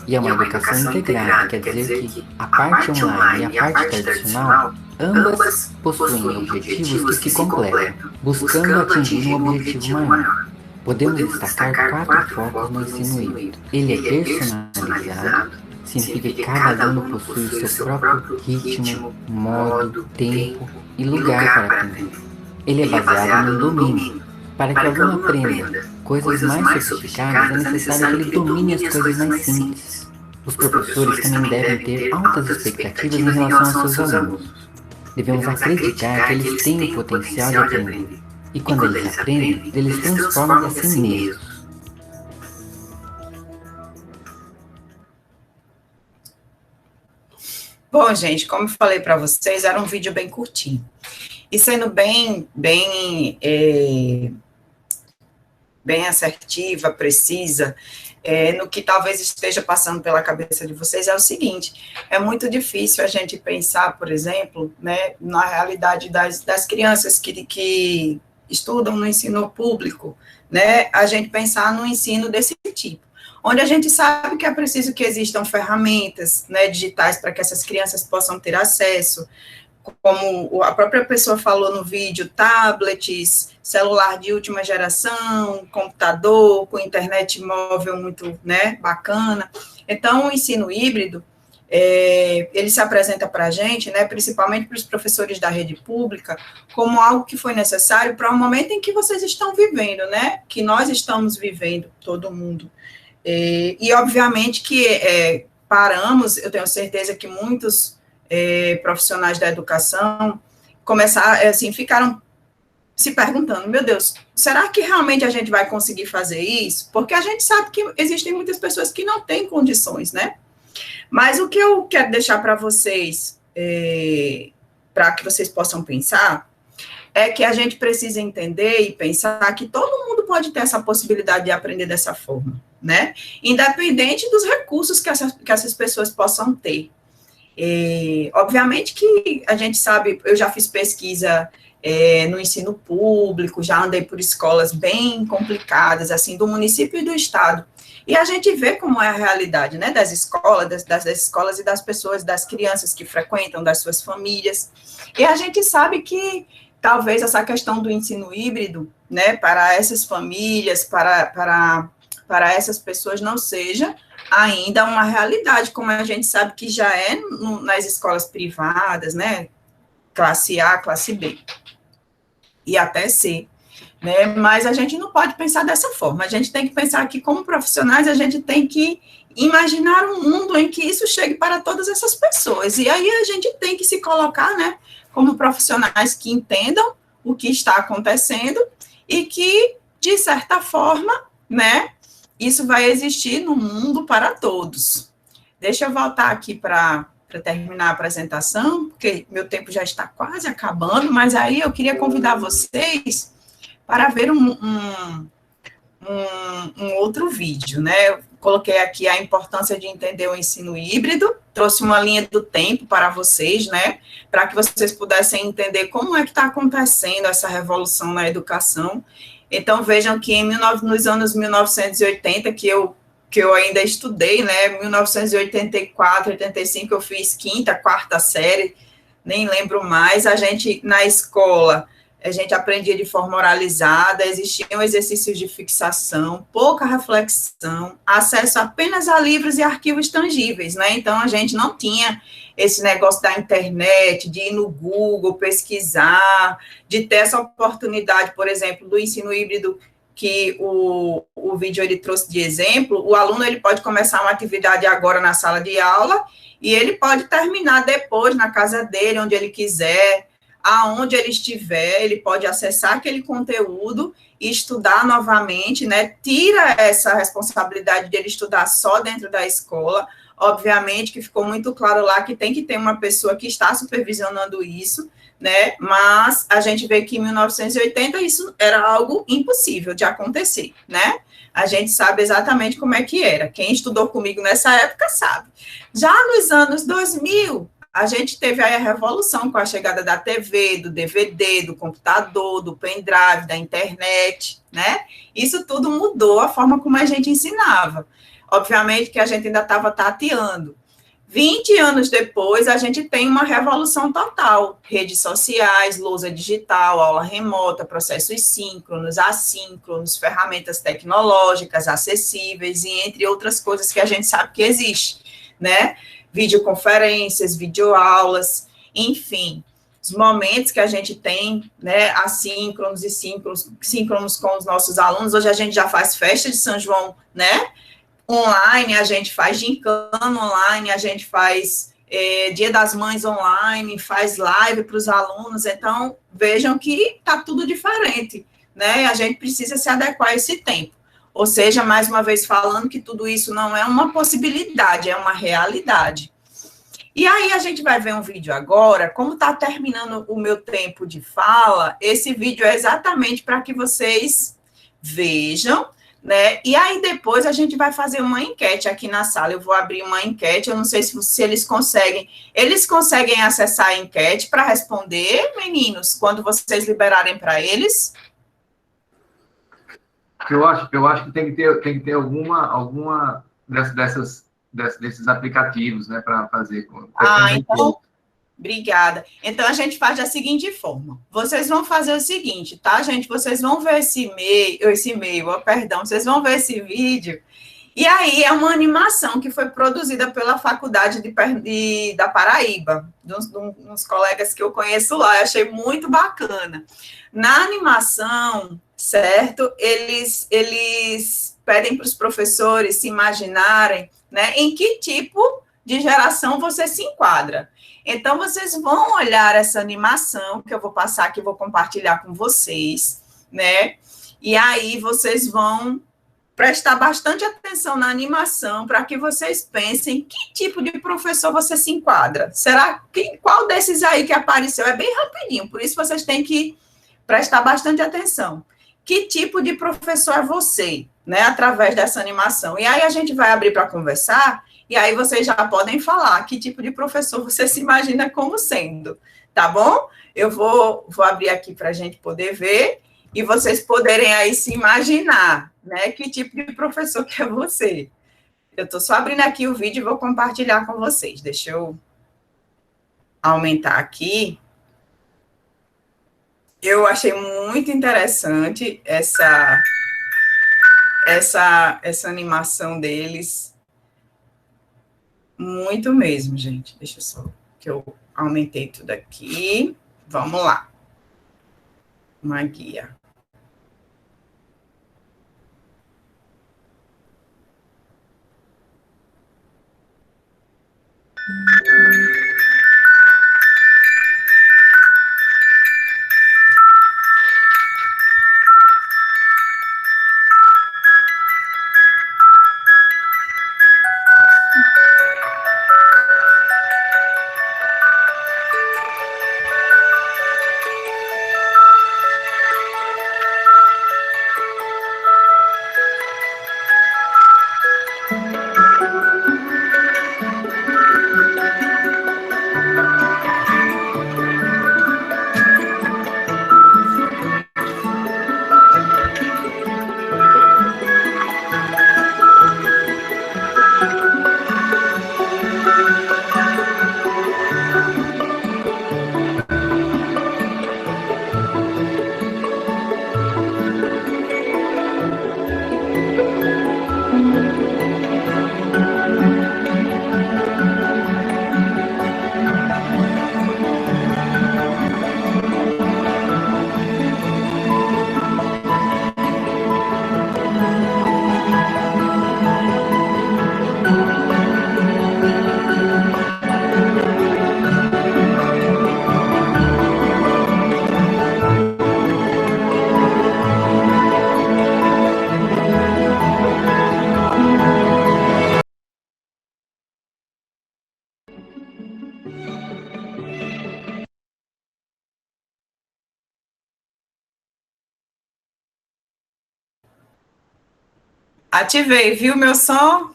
E é uma educação integrada, quer dizer que a parte online e a parte tradicional, ambas possuem objetivos que se completam, buscando atingir um objetivo maior. Podemos destacar 4 focos no ensino híbrido. Ele é personalizado, significa que cada aluno possui o seu próprio ritmo, modo, tempo e lugar para aprender. Ele é baseado no domínio. Para que o aluno aprenda coisas mais sofisticadas, é necessário que ele domine as coisas mais simples. Os professores também devem ter altas expectativas em relação aos seus alunos. Devemos acreditar que eles têm o potencial de aprender. E quando eles aprendem, eles transformam a si mesmos. Bom, gente, como eu falei para vocês, era um vídeo bem curtinho. E sendo bem assertiva, precisa, no que talvez esteja passando pela cabeça de vocês, é o seguinte: é muito difícil a gente pensar, por exemplo, né, na realidade das crianças que estudam no ensino público, né, a gente pensar no ensino desse tipo, onde a gente sabe que é preciso que existam ferramentas, né, digitais para que essas crianças possam ter acesso, como a própria pessoa falou no vídeo, tablets, celular de última geração, computador, com internet móvel muito, né, bacana. Então, o ensino híbrido, ele se apresenta para a gente, né, principalmente para os professores da rede pública, como algo que foi necessário para o momento em que vocês estão vivendo, né, que nós estamos vivendo, todo mundo. E obviamente que paramos, eu tenho certeza que muitos profissionais da educação começaram, assim, ficaram se perguntando, meu Deus, será que realmente a gente vai conseguir fazer isso? Porque a gente sabe que existem muitas pessoas que não têm condições, né? Mas o que eu quero deixar para vocês, para que vocês possam pensar, é que a gente precisa entender e pensar que todo mundo pode ter essa possibilidade de aprender dessa forma, né? Independente dos recursos que essas pessoas possam ter. Obviamente que a gente sabe, eu já fiz pesquisa no ensino público, já andei por escolas bem complicadas, assim, do município e do estado, e a gente vê como é a realidade, né, das escolas, das escolas e das pessoas, das crianças que frequentam, das suas famílias, e a gente sabe que talvez essa questão do ensino híbrido, né, para essas famílias, para essas pessoas não seja ainda uma realidade, como a gente sabe que já é nas escolas privadas, né, classe A, classe B, e até C, né, mas a gente não pode pensar dessa forma, a gente tem que pensar que, como profissionais, a gente tem que imaginar um mundo em que isso chegue para todas essas pessoas, e aí a gente tem que se colocar, né, como profissionais que entendam o que está acontecendo, e que, de certa forma, né, isso vai existir no mundo para todos. Deixa eu voltar aqui para terminar a apresentação, porque meu tempo já está quase acabando, mas aí eu queria convidar vocês para ver um outro vídeo, né? Eu coloquei aqui a importância de entender o ensino híbrido, trouxe uma linha do tempo para vocês, né? Para que vocês pudessem entender como é que está acontecendo essa revolução na educação. Então, vejam que nos anos 1980, que eu ainda estudei, né, 1984, 85, eu fiz quarta série, nem lembro mais, na escola, a gente aprendia de forma oralizada, existiam exercícios de fixação, pouca reflexão, acesso apenas a livros e arquivos tangíveis, né, então a gente não tinha esse negócio da internet, de ir no Google, pesquisar, de ter essa oportunidade, por exemplo, do ensino híbrido, que o vídeo ele trouxe de exemplo. O aluno ele pode começar uma atividade agora na sala de aula, e ele pode terminar depois na casa dele, onde ele quiser, aonde ele estiver, ele pode acessar aquele conteúdo e estudar novamente, né, tira essa responsabilidade de ele estudar só dentro da escola. Obviamente que ficou muito claro lá que tem que ter uma pessoa que está supervisionando isso, né? Mas a gente vê que em 1980 isso era algo impossível de acontecer, né? A gente sabe exatamente como é que era. Quem estudou comigo nessa época sabe. Já nos anos 2000, a gente teve aí a revolução com a chegada da TV, do DVD, do computador, do pendrive, da internet, né? Isso tudo mudou a forma como a gente ensinava. Obviamente que a gente ainda estava tateando. 20 anos depois, a gente tem uma revolução total. Redes sociais, lousa digital, aula remota, processos síncronos, assíncronos, ferramentas tecnológicas acessíveis, e entre outras coisas que a gente sabe que existe, né? Videoconferências, videoaulas, enfim, os momentos que a gente tem, né, assíncronos e síncronos com os nossos alunos. Hoje a gente já faz festa de São João, né? Online, a gente faz gincana online, a gente faz Dia das Mães online, faz live para os alunos. Então, vejam que está tudo diferente, né? A gente precisa se adequar a esse tempo. Ou seja, mais uma vez falando que tudo isso não é uma possibilidade, é uma realidade. E aí a gente vai ver um vídeo agora. Como está terminando o meu tempo de fala, esse vídeo é exatamente para que vocês vejam, né? E aí depois a gente vai fazer uma enquete aqui na sala. Eu vou abrir uma enquete, eu não sei se eles conseguem. Eles conseguem acessar a enquete para responder, meninos, quando vocês liberarem para eles? Eu acho que tem que ter alguma desses aplicativos, né, para fazer. Então, obrigada. Então, a gente faz da seguinte forma. Vocês vão fazer o seguinte, tá, gente? Vocês vão ver vocês vão ver esse vídeo, e aí é uma animação que foi produzida pela Faculdade da Paraíba, uns colegas que eu conheço lá, eu achei muito bacana. Na animação, certo, eles pedem para os professores se imaginarem, né, em que tipo de geração você se enquadra. Então, vocês vão olhar essa animação que eu vou passar aqui, vou compartilhar com vocês, né? E aí vocês vão prestar bastante atenção na animação para que vocês pensem que tipo de professor você se enquadra. Qual desses aí que apareceu? É bem rapidinho, por isso vocês têm que prestar bastante atenção. Que tipo de professor é você, né? Através dessa animação. E aí a gente vai abrir para conversar. E aí vocês já podem falar que tipo de professor você se imagina como sendo, tá bom? Eu vou abrir aqui para a gente poder ver e vocês poderem aí se imaginar, né? Que tipo de professor que é você. Eu estou só abrindo aqui o vídeo e vou compartilhar com vocês. Deixa eu aumentar aqui. Eu achei muito interessante essa animação deles. Muito mesmo, gente. Deixa eu só que eu aumentei tudo aqui. Vamos lá. Uma guia. Ativei, viu meu som?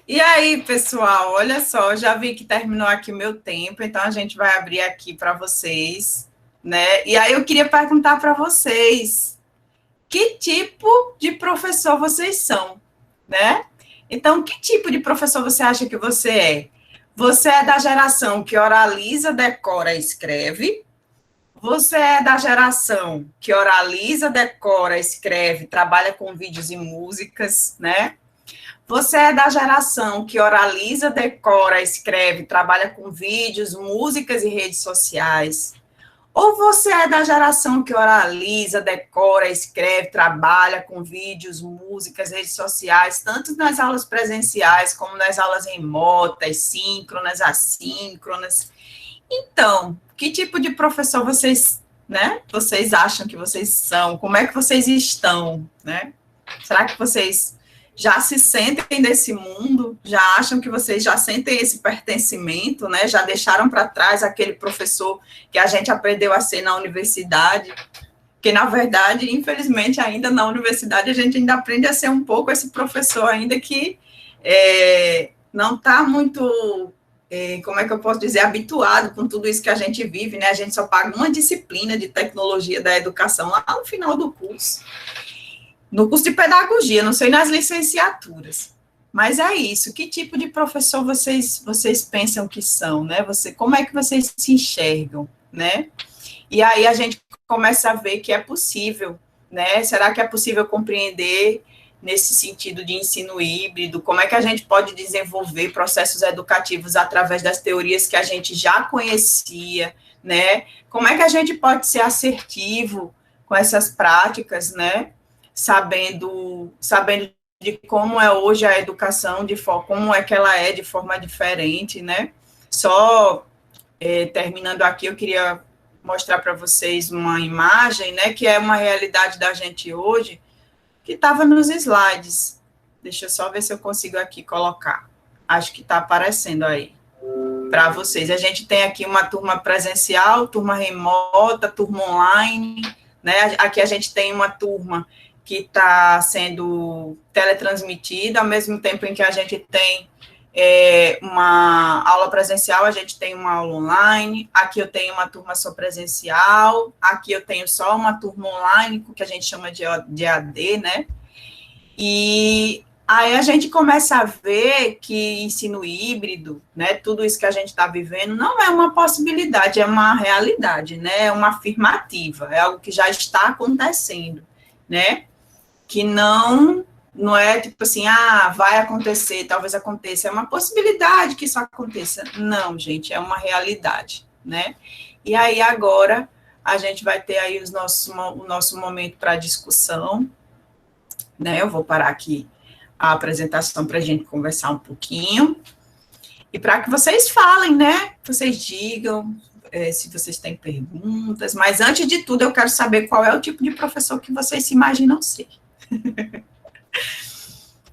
E aí, pessoal, olha só, já vi que terminou aqui o meu tempo, então a gente vai abrir aqui para vocês, né? E aí eu queria perguntar para vocês, que tipo de professor vocês são, né? Então, que tipo de professor você acha que você é? Você é da geração que oraliza, decora e escreve? Você é da geração que oraliza, decora, escreve, trabalha com vídeos e músicas, né? Você é da geração que oraliza, decora, escreve, trabalha com vídeos, músicas e redes sociais? Ou você é da geração que oraliza, decora, escreve, trabalha com vídeos, músicas, redes sociais, tanto nas aulas presenciais como nas aulas remotas, síncronas, assíncronas? Então, que tipo de professor vocês, né, vocês acham que vocês são? Como é que vocês estão, né? Será que vocês já se sentem nesse mundo? Já acham que vocês já sentem esse pertencimento, né? Já deixaram para trás aquele professor que a gente aprendeu a ser na universidade? Porque, na verdade, infelizmente, ainda na universidade, a gente ainda aprende a ser um pouco esse professor ainda que não está muito... como é que eu posso dizer, habituado com tudo isso que a gente vive, né? A gente só paga uma disciplina de tecnologia da educação lá no final do curso. No curso de pedagogia, não sei nas licenciaturas. Mas é isso. Que tipo de professor vocês pensam que são, né? Como é que vocês se enxergam, né? E aí a gente começa a ver que é possível, né? Será que é possível compreender nesse sentido de ensino híbrido? Como é que a gente pode desenvolver processos educativos através das teorias que a gente já conhecia, né? Como é que a gente pode ser assertivo com essas práticas, né? Sabendo de como é hoje a educação, como é que ela é de forma diferente, né? Só terminando aqui, eu queria mostrar para vocês uma imagem, né? Que é uma realidade da gente hoje, que estava nos slides. Deixa eu só ver se eu consigo aqui colocar. Acho que está aparecendo aí para vocês. A gente tem aqui uma turma presencial, turma remota, turma online, né? Aqui a gente tem uma turma que está sendo teletransmitida, ao mesmo tempo em que a gente tem uma aula presencial, a gente tem uma aula online. Aqui eu tenho uma turma só presencial, aqui eu tenho só uma turma online, que a gente chama de AD, né? E aí a gente começa a ver que ensino híbrido, né, tudo isso que a gente está vivendo, não é uma possibilidade, é uma realidade, né? É uma afirmativa, é algo que já está acontecendo, né? Que não é tipo assim, vai acontecer, talvez aconteça, é uma possibilidade que isso aconteça. Não, gente, é uma realidade, né? E aí agora a gente vai ter aí o nosso momento para discussão, né? Eu vou parar aqui a apresentação para a gente conversar um pouquinho, e para que vocês falem, né? Vocês digam se vocês têm perguntas, mas antes de tudo eu quero saber qual é o tipo de professor que vocês se imaginam ser.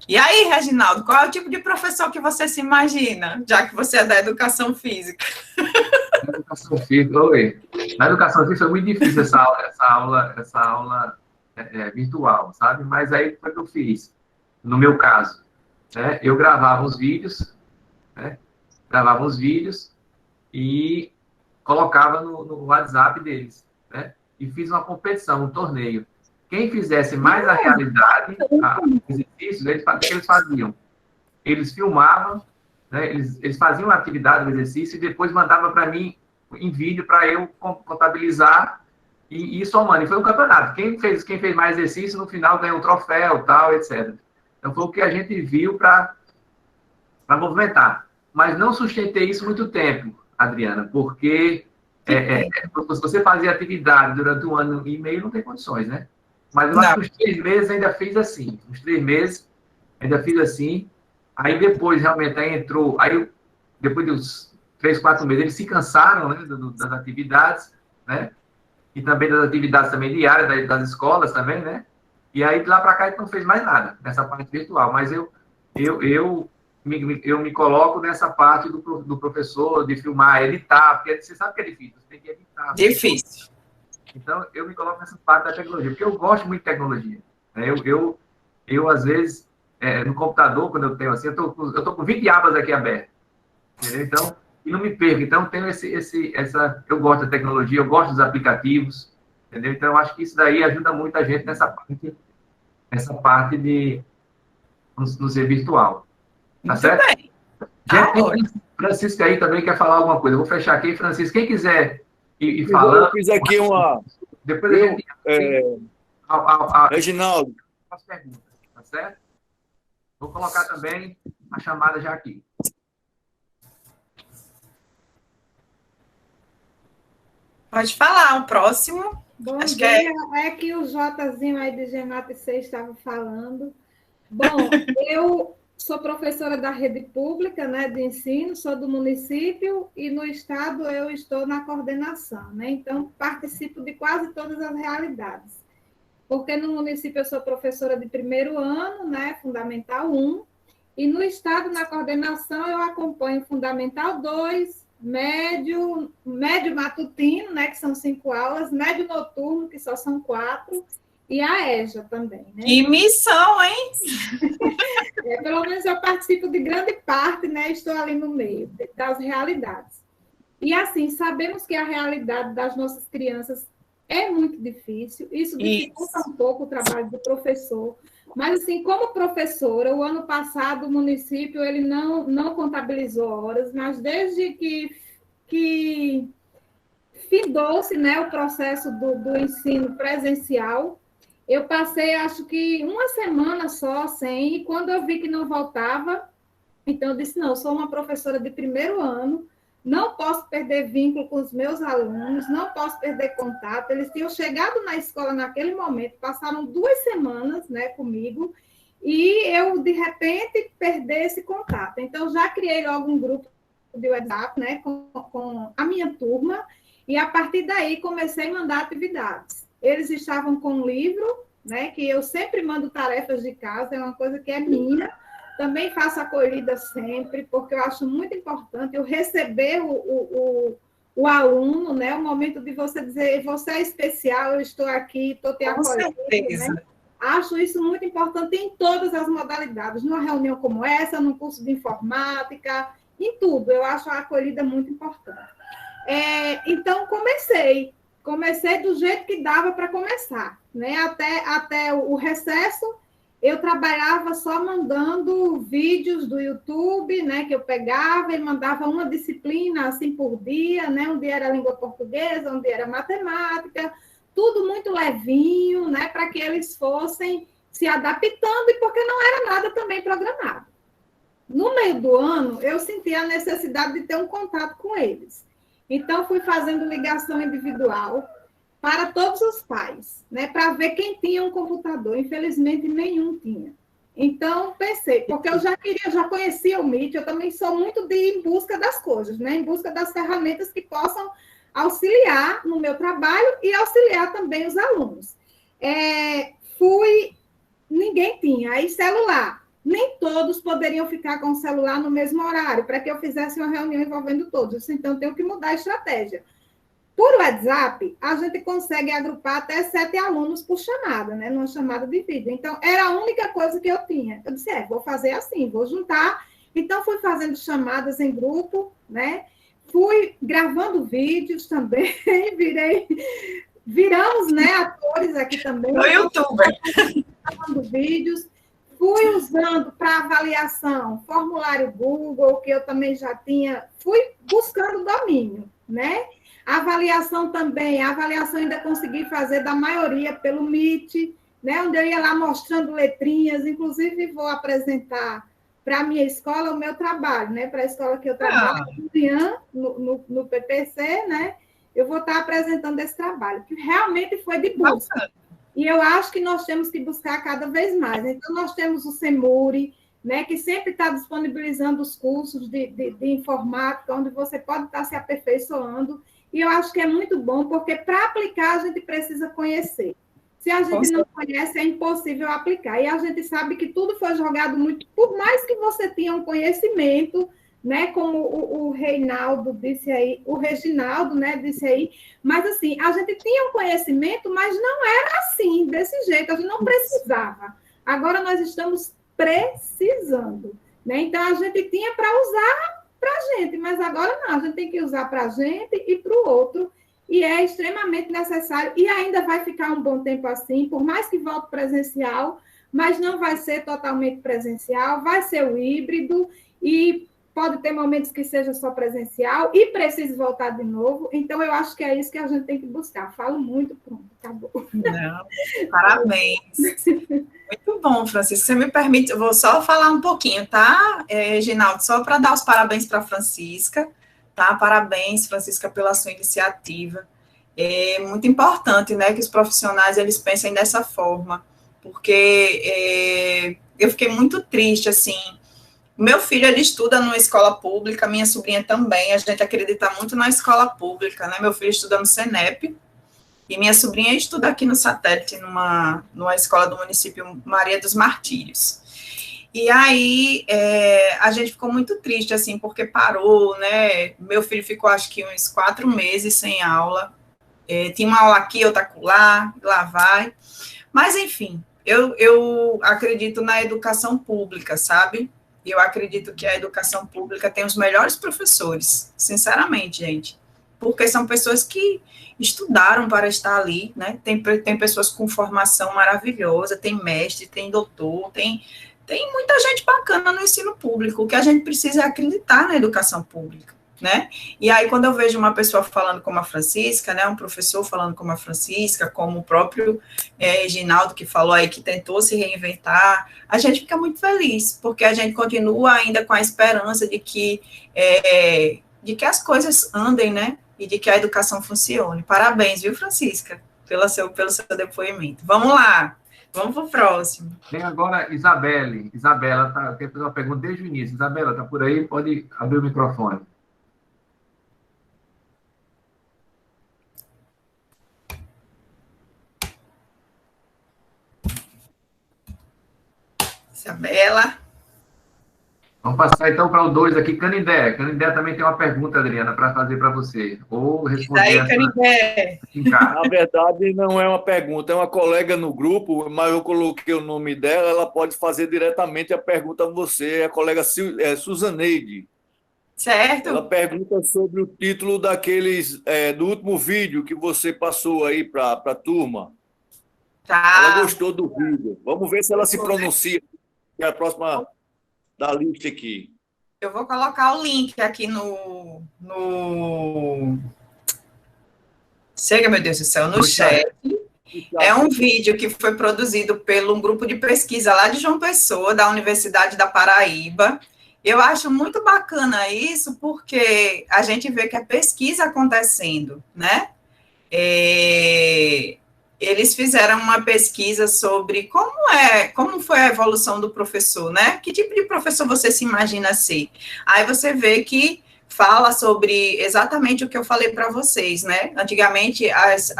E aí, Reginaldo, qual é o tipo de professor que você se imagina, já que você é da educação física? Na educação física, oi. Na educação física foi muito difícil essa aula virtual, sabe? Mas aí foi o que eu fiz. No meu caso, né? Eu gravava os vídeos, né? Gravava os vídeos e colocava no WhatsApp deles, né? E fiz uma competição, um torneio. Quem fizesse mais a realidade, os exercícios, o que eles faziam? Eles filmavam, né? Eles faziam a atividade do exercício e depois mandavam para mim em vídeo para eu contabilizar e ir somando. E foi um campeonato. Quem fez mais exercício, no final ganhou um troféu, tal, etc. Então, foi o que a gente viu para movimentar. Mas não sustentei isso muito tempo, Adriana, porque se você fazia atividade durante 1 ano e meio, não tem condições, né? Mas eu acho que uns 3 meses ainda fiz assim. Uns 3 meses ainda fiz assim. Aí depois, realmente, depois dos 3, 4 meses, eles se cansaram, né, das atividades, né? E também das atividades também diárias das escolas também, né? E aí, de lá para cá, a gente não fez mais nada nessa parte virtual. Mas eu me coloco nessa parte do professor, de filmar, editar, porque você sabe que é difícil, você tem que editar. Difícil. Então, eu me coloco nessa parte da tecnologia, porque eu gosto muito de tecnologia. Eu às vezes, no computador, quando eu tenho assim, eu tô com 20 abas aqui abertas, entendeu? Então, e não me perco. Então, tenho eu gosto da tecnologia, eu gosto dos aplicativos, entendeu? Então, eu acho que isso daí ajuda muito a gente nessa parte de no ser virtual. Tá Muito certo? bem. Gente, Francisco aí também quer falar alguma coisa. Eu vou fechar aqui. Francisco, quem quiser ir Eu falando... fiz aqui uma... Depois a gente... Reginaldo, As perguntas, tá certo? Vou colocar também a chamada já aqui. Pode falar, o próximo. Bom Acho que dia, é que o Jotazinho aí do Genap 6 estava falando. Bom, eu sou professora da rede pública, né, de ensino, sou do município e no estado eu estou na coordenação, né? Então, participo de quase todas as realidades. Porque no município eu sou professora de primeiro ano, né, Fundamental 1, e no estado, na coordenação, eu acompanho Fundamental 2, médio matutino, né, que são 5 aulas, médio noturno, que só são 4, e a EJA também, né? Que missão, hein? Pelo menos eu participo de grande parte, né? Estou ali no meio das realidades. E assim, sabemos que a realidade das nossas crianças é muito difícil, isso dificulta um pouco o trabalho do professor, mas assim, como professora, o ano passado o município ele não contabilizou horas, mas desde que findou-se, né, o processo do ensino presencial, eu passei, acho que uma semana só sem, e quando eu vi que não voltava, então eu disse, não, eu sou uma professora de primeiro ano, não posso perder vínculo com os meus alunos, não posso perder contato. Eles tinham chegado na escola naquele momento, passaram 2 semanas, né, comigo, e eu, de repente, perdi esse contato. Então, já criei logo um grupo de WhatsApp, né, com a minha turma, e a partir daí comecei a mandar atividades. Eles estavam com um livro, né, que eu sempre mando tarefas de casa, é uma coisa que é minha. Também faço acolhida sempre, porque eu acho muito importante eu receber o aluno, né, o momento de você dizer, você é especial, eu estou aqui, estou te acolhendo. Com certeza. Né? Acho isso muito importante em todas as modalidades, numa reunião como essa, num curso de informática, em tudo. Eu acho a acolhida muito importante. Então, comecei do jeito que dava para começar, né? Até o recesso, eu trabalhava só mandando vídeos do YouTube, né? Que eu pegava e mandava uma disciplina assim por dia, né? Um dia era língua portuguesa, um dia era matemática, tudo muito levinho, né? Para que eles fossem se adaptando e porque não era nada também programado. No meio do ano, eu senti a necessidade de ter um contato com eles. Então, fui fazendo ligação individual para todos os pais, né, para ver quem tinha um computador. Infelizmente, nenhum tinha. Então, pensei, porque eu já conhecia o Meet, eu também sou muito de ir em busca das coisas, né, em busca das ferramentas que possam auxiliar no meu trabalho e auxiliar também os alunos. Ninguém tinha. Aí, celular. Nem todos poderiam ficar com o celular no mesmo horário, para que eu fizesse uma reunião envolvendo todos. Então, tenho que mudar a estratégia. Por WhatsApp, a gente consegue agrupar até 7 alunos por chamada, né? Numa chamada de vídeo. Então, era a única coisa que eu tinha. Eu disse, vou fazer assim, vou juntar. Então, fui fazendo chamadas em grupo, né? Fui gravando vídeos também, viramos, né, atores aqui também. No YouTube. Gravando vídeos. Fui usando para avaliação formulário Google, que eu também já tinha, fui buscando domínio, né? Avaliação também, a avaliação ainda consegui fazer da maioria pelo Meet, né? Onde eu ia lá mostrando letrinhas, inclusive vou apresentar para a minha escola o meu trabalho, né? Para a escola que eu trabalho amanhã, no PPC, né? Eu vou estar apresentando esse trabalho, que realmente foi de busca. E eu acho que nós temos que buscar cada vez mais. Então, nós temos o Semuri, né, que sempre está disponibilizando os cursos de informática, onde você pode estar se aperfeiçoando. E eu acho que é muito bom, porque para aplicar, a gente precisa conhecer. Se a gente não conhece, é impossível aplicar. E a gente sabe que tudo foi jogado muito... Por mais que você tenha um conhecimento, né? Como o Reinaldo disse aí, o Reginaldo, né, disse aí, mas assim, a gente tinha um conhecimento, mas não era assim, desse jeito, a gente não precisava. Agora nós estamos precisando, né? Então a gente tinha para usar para a gente, mas agora não, a gente tem que usar para a gente e para o outro, e é extremamente necessário, e ainda vai ficar um bom tempo assim, por mais que volte presencial, mas não vai ser totalmente presencial, vai ser o híbrido, e pode ter momentos que seja só presencial e precise voltar de novo. Então, eu acho que é isso que a gente tem que buscar. Falo muito, pronto, acabou. Não, parabéns. Muito bom, Francisca. Você me permite, eu vou só falar um pouquinho, tá, Reginaldo? Só para dar os parabéns para a Francisca, tá? Parabéns, Francisca, pela sua iniciativa. É muito importante, né, que os profissionais, eles pensem dessa forma, porque eu fiquei muito triste, assim. Meu filho, ele estuda numa escola pública, minha sobrinha também, a gente acredita muito na escola pública, né? Meu filho estuda no Senep, e minha sobrinha estuda aqui no Satélite, numa escola do município Maria dos Martírios. E aí, a gente ficou muito triste, assim, porque parou, né? Meu filho ficou, acho que, uns 4 meses sem aula. Tinha uma aula aqui, outra acolá, lá vai. Mas, enfim, eu acredito na educação pública, sabe? Eu acredito que a educação pública tem os melhores professores, sinceramente, gente, porque são pessoas que estudaram para estar ali, né? Tem pessoas com formação maravilhosa, tem mestre, tem doutor, tem muita gente bacana no ensino público. O que a gente precisa é acreditar na educação pública, né? E aí, quando eu vejo uma pessoa falando como a Francisca, né, um professor falando como a Francisca, como o próprio Reginaldo, que falou aí que tentou se reinventar, a gente fica muito feliz, porque a gente continua ainda com a esperança de que as coisas andem, né, e de que a educação funcione. Parabéns, viu, Francisca, pelo seu depoimento. Vamos lá, vamos para o próximo. Vem agora Isabela, eu quero fazer uma pergunta desde o início. Isabela, está por aí? Pode abrir o microfone. Isabela. Vamos passar então para o 2 aqui, Canindé. Canindé também tem uma pergunta, Adriana, para fazer para você. Ou responder. E daí, Canindé? Na verdade, não é uma pergunta, é uma colega no grupo, mas eu coloquei o nome dela, ela pode fazer diretamente a pergunta a você, a colega Suzaneide. Certo. Ela pergunta sobre o título do último vídeo que você passou aí para a turma. Tá. Ela gostou do vídeo. Vamos ver se ela se pronuncia. É a próxima da lista aqui. Eu vou colocar o link aqui Chega, meu Deus do céu, no chat. É um vídeo que foi produzido por um grupo de pesquisa lá de João Pessoa, da Universidade da Paraíba. Eu acho muito bacana isso, porque a gente vê que a pesquisa acontecendo, né? Eles fizeram uma pesquisa sobre como foi a evolução do professor, né? Que tipo de professor você se imagina ser? Aí você vê que fala sobre exatamente o que eu falei para vocês, né? Antigamente, as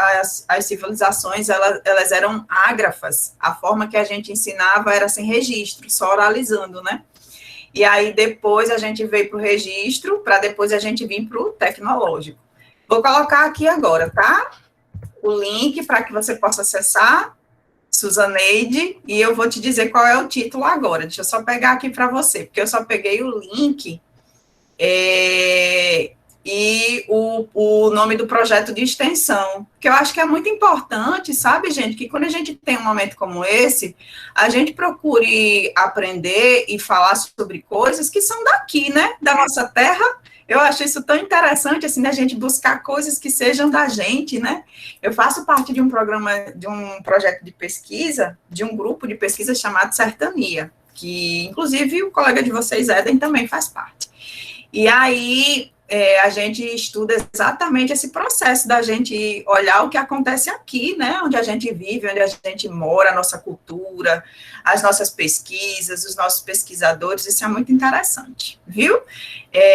civilizações, elas eram ágrafas. A forma que a gente ensinava era sem registro, só oralizando, né? E aí, depois, a gente veio para o registro, para depois a gente vir para o tecnológico. Vou colocar aqui agora, tá? O link para que você possa acessar, Suzaneide, e eu vou te dizer qual é o título agora. Deixa eu só pegar aqui para você, porque eu só peguei o link e o nome do projeto de extensão, que eu acho que é muito importante, sabe, gente, que quando a gente tem um momento como esse, a gente procure aprender e falar sobre coisas que são daqui, né, da nossa terra. Eu acho isso tão interessante, assim, da gente buscar coisas que sejam da gente, né? Eu faço parte de um projeto de pesquisa, de um grupo de pesquisa chamado Sertania, que, inclusive, o colega de vocês, Éden, também faz parte. E aí, a gente estuda exatamente esse processo da gente olhar o que acontece aqui, né, onde a gente vive, onde a gente mora, a nossa cultura, as nossas pesquisas, os nossos pesquisadores, isso é muito interessante, viu?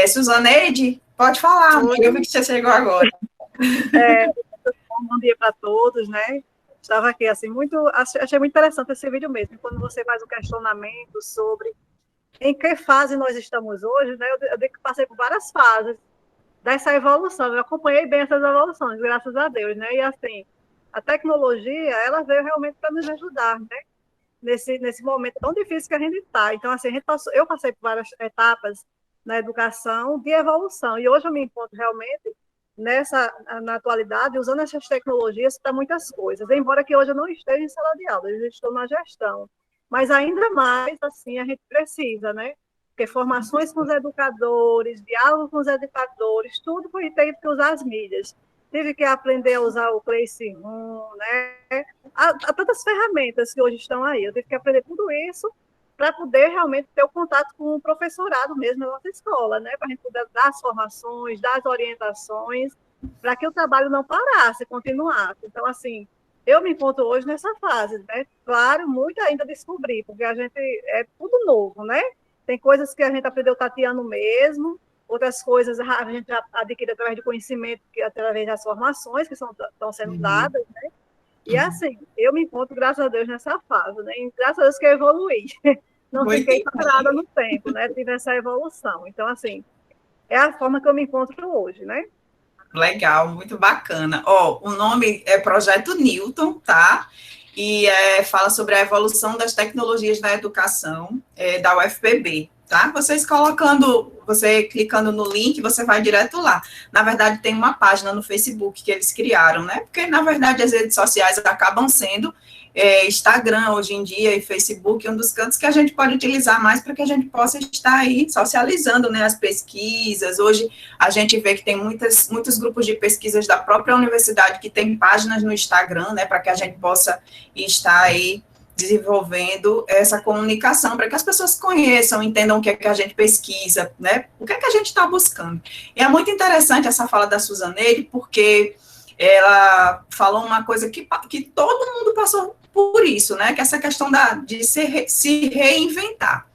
Suzaneide, pode falar, eu vi que você chegou agora. Bom dia para todos, né? Estava aqui, assim, achei muito interessante esse vídeo mesmo, quando você faz o questionamento sobre em que fase nós estamos hoje, né? Eu passei por várias fases dessa evolução. Eu acompanhei bem essas evoluções, graças a Deus, né? E assim, a tecnologia, ela veio realmente para nos ajudar, né? Nesse momento tão difícil que a gente está. Então, assim, eu passei por várias etapas na educação de evolução, e hoje eu me encontro realmente na atualidade, usando essas tecnologias para muitas coisas, embora que hoje eu não esteja em sala de aula, eu estou na gestão. Mas ainda mais, assim, a gente precisa, né? Porque formações com os educadores, diálogo com os educadores, tudo foi teve que usar as mídias. Tive que aprender a usar o Classroom, né? Há tantas ferramentas que hoje estão aí. Eu tive que aprender tudo isso para poder realmente ter o contato com o professorado mesmo na nossa escola, né? Para a gente poder dar as formações, dar as orientações, para que o trabalho não parasse, continuasse. Então, assim, eu me encontro hoje nessa fase, né? Claro, muito ainda a descobrir, porque a gente é tudo novo, né? Tem coisas que a gente aprendeu tateando mesmo, outras coisas a gente adquire através de conhecimento, através das formações que estão sendo dadas, né? E assim, eu me encontro, graças a Deus, nessa fase, né? E graças a Deus que eu evoluí. Não fiquei parada no tempo, né? Tive essa evolução. Então, assim, é a forma que eu me encontro hoje, né? Legal, muito bacana. O nome é Projeto Newton, tá? E fala sobre a evolução das tecnologias na educação da UFPB, tá? Você clicando no link, você vai direto lá. Na verdade, tem uma página no Facebook que eles criaram, né? Porque, na verdade, as redes sociais acabam sendo Instagram, hoje em dia, e Facebook, um dos cantos que a gente pode utilizar mais para que a gente possa estar aí socializando, né, as pesquisas. Hoje, a gente vê que tem muitos grupos de pesquisas da própria universidade que tem páginas no Instagram, né, para que a gente possa estar aí desenvolvendo essa comunicação, para que as pessoas conheçam, entendam o que é que a gente pesquisa, né, o que é que a gente está buscando. E é muito interessante essa fala da Suzaneide, porque ela falou uma coisa que todo mundo passou por isso, né, que é essa questão de se reinventar.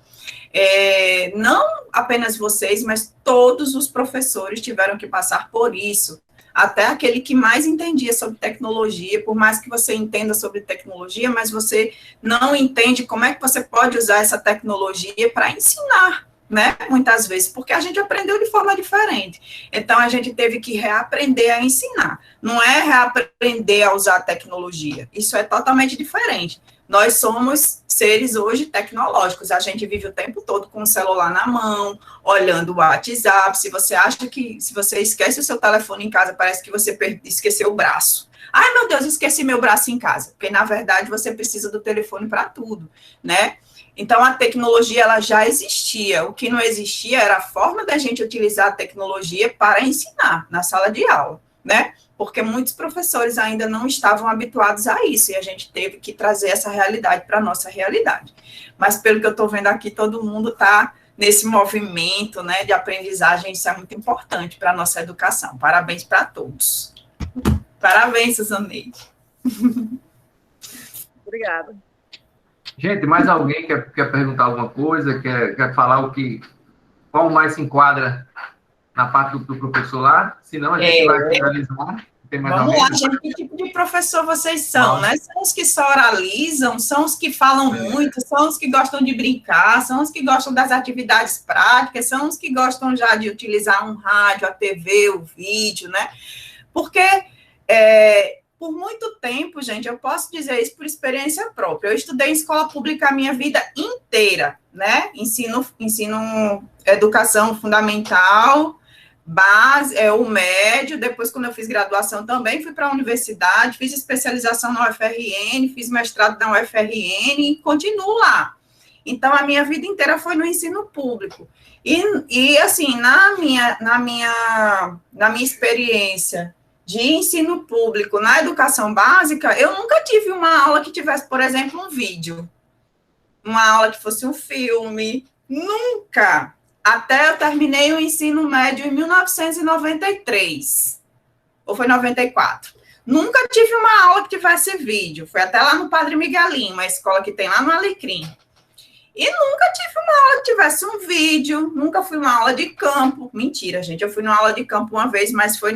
Não apenas vocês, mas todos os professores tiveram que passar por isso, até aquele que mais entendia sobre tecnologia, por mais que você entenda sobre tecnologia, mas você não entende como é que você pode usar essa tecnologia para ensinar, né, muitas vezes, porque a gente aprendeu de forma diferente. Então, a gente teve que reaprender a ensinar. Não é reaprender a usar a tecnologia. Isso é totalmente diferente. Nós somos seres hoje tecnológicos. A gente vive o tempo todo com o celular na mão, olhando o WhatsApp. Se você esquece o seu telefone em casa, parece que você esqueceu o braço. Ai, meu Deus, esqueci meu braço em casa. Porque, na verdade, você precisa do telefone para tudo, né? Então, a tecnologia, ela já existia. O que não existia era a forma da gente utilizar a tecnologia para ensinar na sala de aula, né? Porque muitos professores ainda não estavam habituados a isso, e a gente teve que trazer essa realidade para a nossa realidade. Mas, pelo que eu estou vendo aqui, todo mundo está nesse movimento, né, de aprendizagem. Isso é muito importante para a nossa educação. Parabéns para todos. Parabéns, Suzaneide. Obrigada. Gente, mais alguém quer perguntar alguma coisa? Quer falar qual mais se enquadra na parte do professor lá? Senão a gente vai finalizar. Tem mais Vamos alguém? lá, gente. Que tipo de professor vocês são, né? São os que só oralizam, são os que falam muito, são os que gostam de brincar, são os que gostam das atividades práticas, são os que gostam já de utilizar um rádio, a TV, o vídeo, né? Porque por muito tempo, gente, eu posso dizer isso por experiência própria. Eu estudei em escola pública a minha vida inteira, né? Educação fundamental, base, o médio. Depois, quando eu fiz graduação também, fui para a universidade, fiz especialização na UFRN, fiz mestrado na UFRN e continuo lá. Então, a minha vida inteira foi no ensino público. E assim, na minha experiência de ensino público na educação básica, eu nunca tive uma aula que tivesse, por exemplo, um vídeo. Uma aula que fosse um filme. Nunca. Até eu terminei o ensino médio em 1993. Ou foi 94. Nunca tive uma aula que tivesse vídeo. Foi até lá no Padre Miguelinho, uma escola que tem lá no Alecrim. E nunca tive uma aula que tivesse um vídeo, nunca fui uma aula de campo. Mentira, gente, eu fui numa aula de campo uma vez, mas foi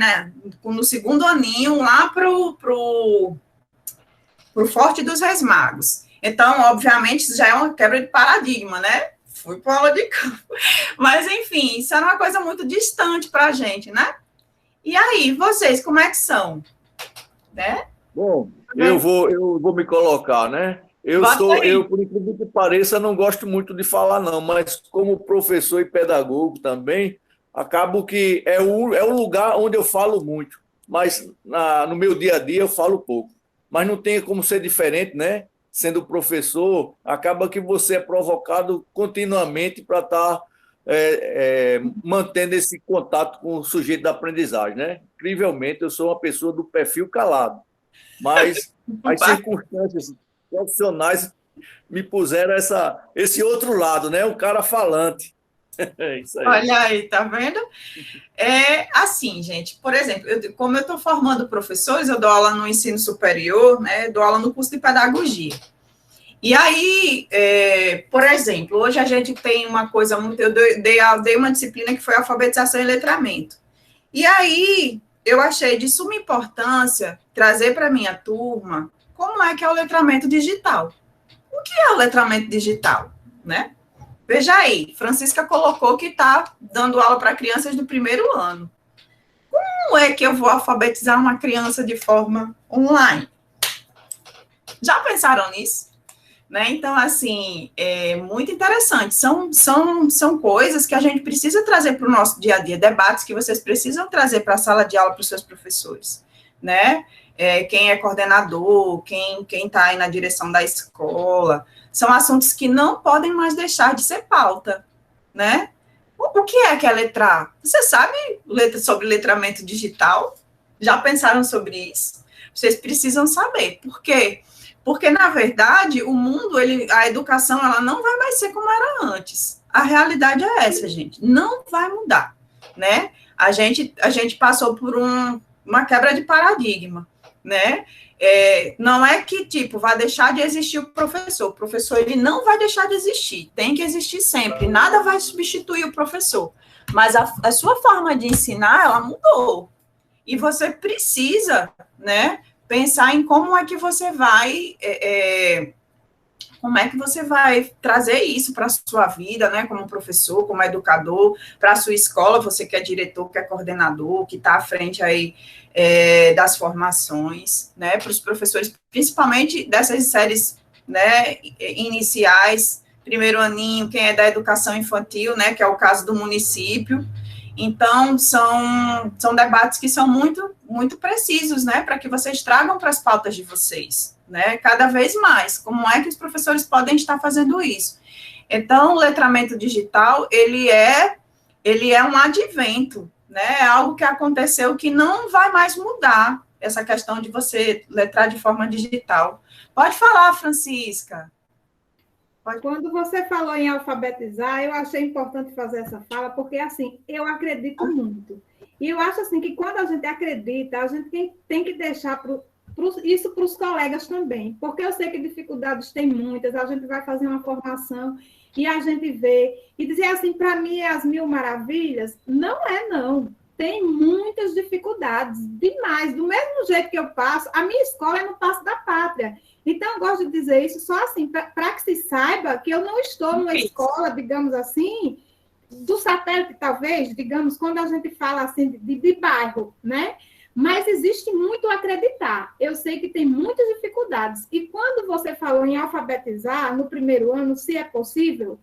no segundo aninho, lá pro Forte dos Reis Magos. Então, obviamente, isso já é uma quebra de paradigma, né? fui para aula de campo. Mas, enfim, isso era uma coisa muito distante para a gente, né? E aí, vocês, como é que são? Né? Bom, eu vou me colocar, né? Eu, por incrível que pareça, não gosto muito de falar, não, mas como professor e pedagogo também, acabo que é o lugar onde eu falo muito, mas no meu dia a dia eu falo pouco. Mas não tem como ser diferente, né? Sendo professor, acaba que você é provocado continuamente para estar mantendo esse contato com o sujeito da aprendizagem, né? Incrivelmente, eu sou uma pessoa do perfil calado, mas as circunstâncias profissionais me puseram esse outro lado, né? O cara falante. É isso aí. Olha aí, tá vendo? É assim, gente, por exemplo, como eu estou formando professores, eu dou aula no ensino superior, né? Dou aula no curso de pedagogia. E aí, por exemplo, hoje a gente tem uma coisa muito... Eu dei uma disciplina que foi alfabetização e letramento. E aí, eu achei de suma importância trazer para a minha turma como é que é o letramento digital. O que é o letramento digital, né? Veja aí, Francisca colocou que está dando aula para crianças do primeiro ano. Como é que eu vou alfabetizar uma criança de forma online? Já pensaram nisso? Né? Então, assim, é muito interessante. São coisas que a gente precisa trazer para o nosso dia a dia, debates que vocês precisam trazer para a sala de aula para os seus professores, né? Quem é coordenador, quem está aí na direção da escola, são assuntos que não podem mais deixar de ser pauta, né? O que é letrar? Você sabe sobre letramento digital? Já pensaram sobre isso? Vocês precisam saber. Por quê? Porque, na verdade, o mundo, a educação, ela não vai mais ser como era antes. A realidade é essa, gente. Não vai mudar, né? A gente passou por uma quebra de paradigma, né? Não é que, vai deixar de existir o professor, ele não vai deixar de existir, tem que existir sempre, nada vai substituir o professor, mas a sua forma de ensinar, ela mudou, e você precisa, né, pensar em como é que você vai trazer isso para a sua vida, né, como professor, como educador, para a sua escola, você que é diretor, que é coordenador, que está à frente aí das formações, né, para os professores, principalmente dessas séries, né, iniciais, primeiro aninho, quem é da educação infantil, né, que é o caso do município. Então, são debates que são muito, muito precisos, né, para que vocês tragam para as pautas de vocês, né, cada vez mais, como é que os professores podem estar fazendo isso. Então, o letramento digital, ele é um advento, né, é algo que aconteceu que não vai mais mudar, essa questão de você letrar de forma digital. Pode falar, Francisca. Quando você falou em alfabetizar, eu achei importante fazer essa fala, porque, assim, eu acredito muito. E eu acho, assim, que quando a gente acredita, a gente tem que deixar isso para os colegas também, porque eu sei que dificuldades tem muitas, a gente vai fazer uma formação e a gente vê, e dizer assim, para mim é as mil maravilhas, não. Tem muitas dificuldades, demais. Do mesmo jeito que eu passo, a minha escola é no Passo da Pátria. Então, eu gosto de dizer isso só assim, para que se saiba que eu não estou numa escola, digamos assim, do satélite, talvez, digamos, quando a gente fala assim de bairro, né? Mas existe muito a acreditar. Eu sei que tem muitas dificuldades. E quando você falou em alfabetizar no primeiro ano, se é possível,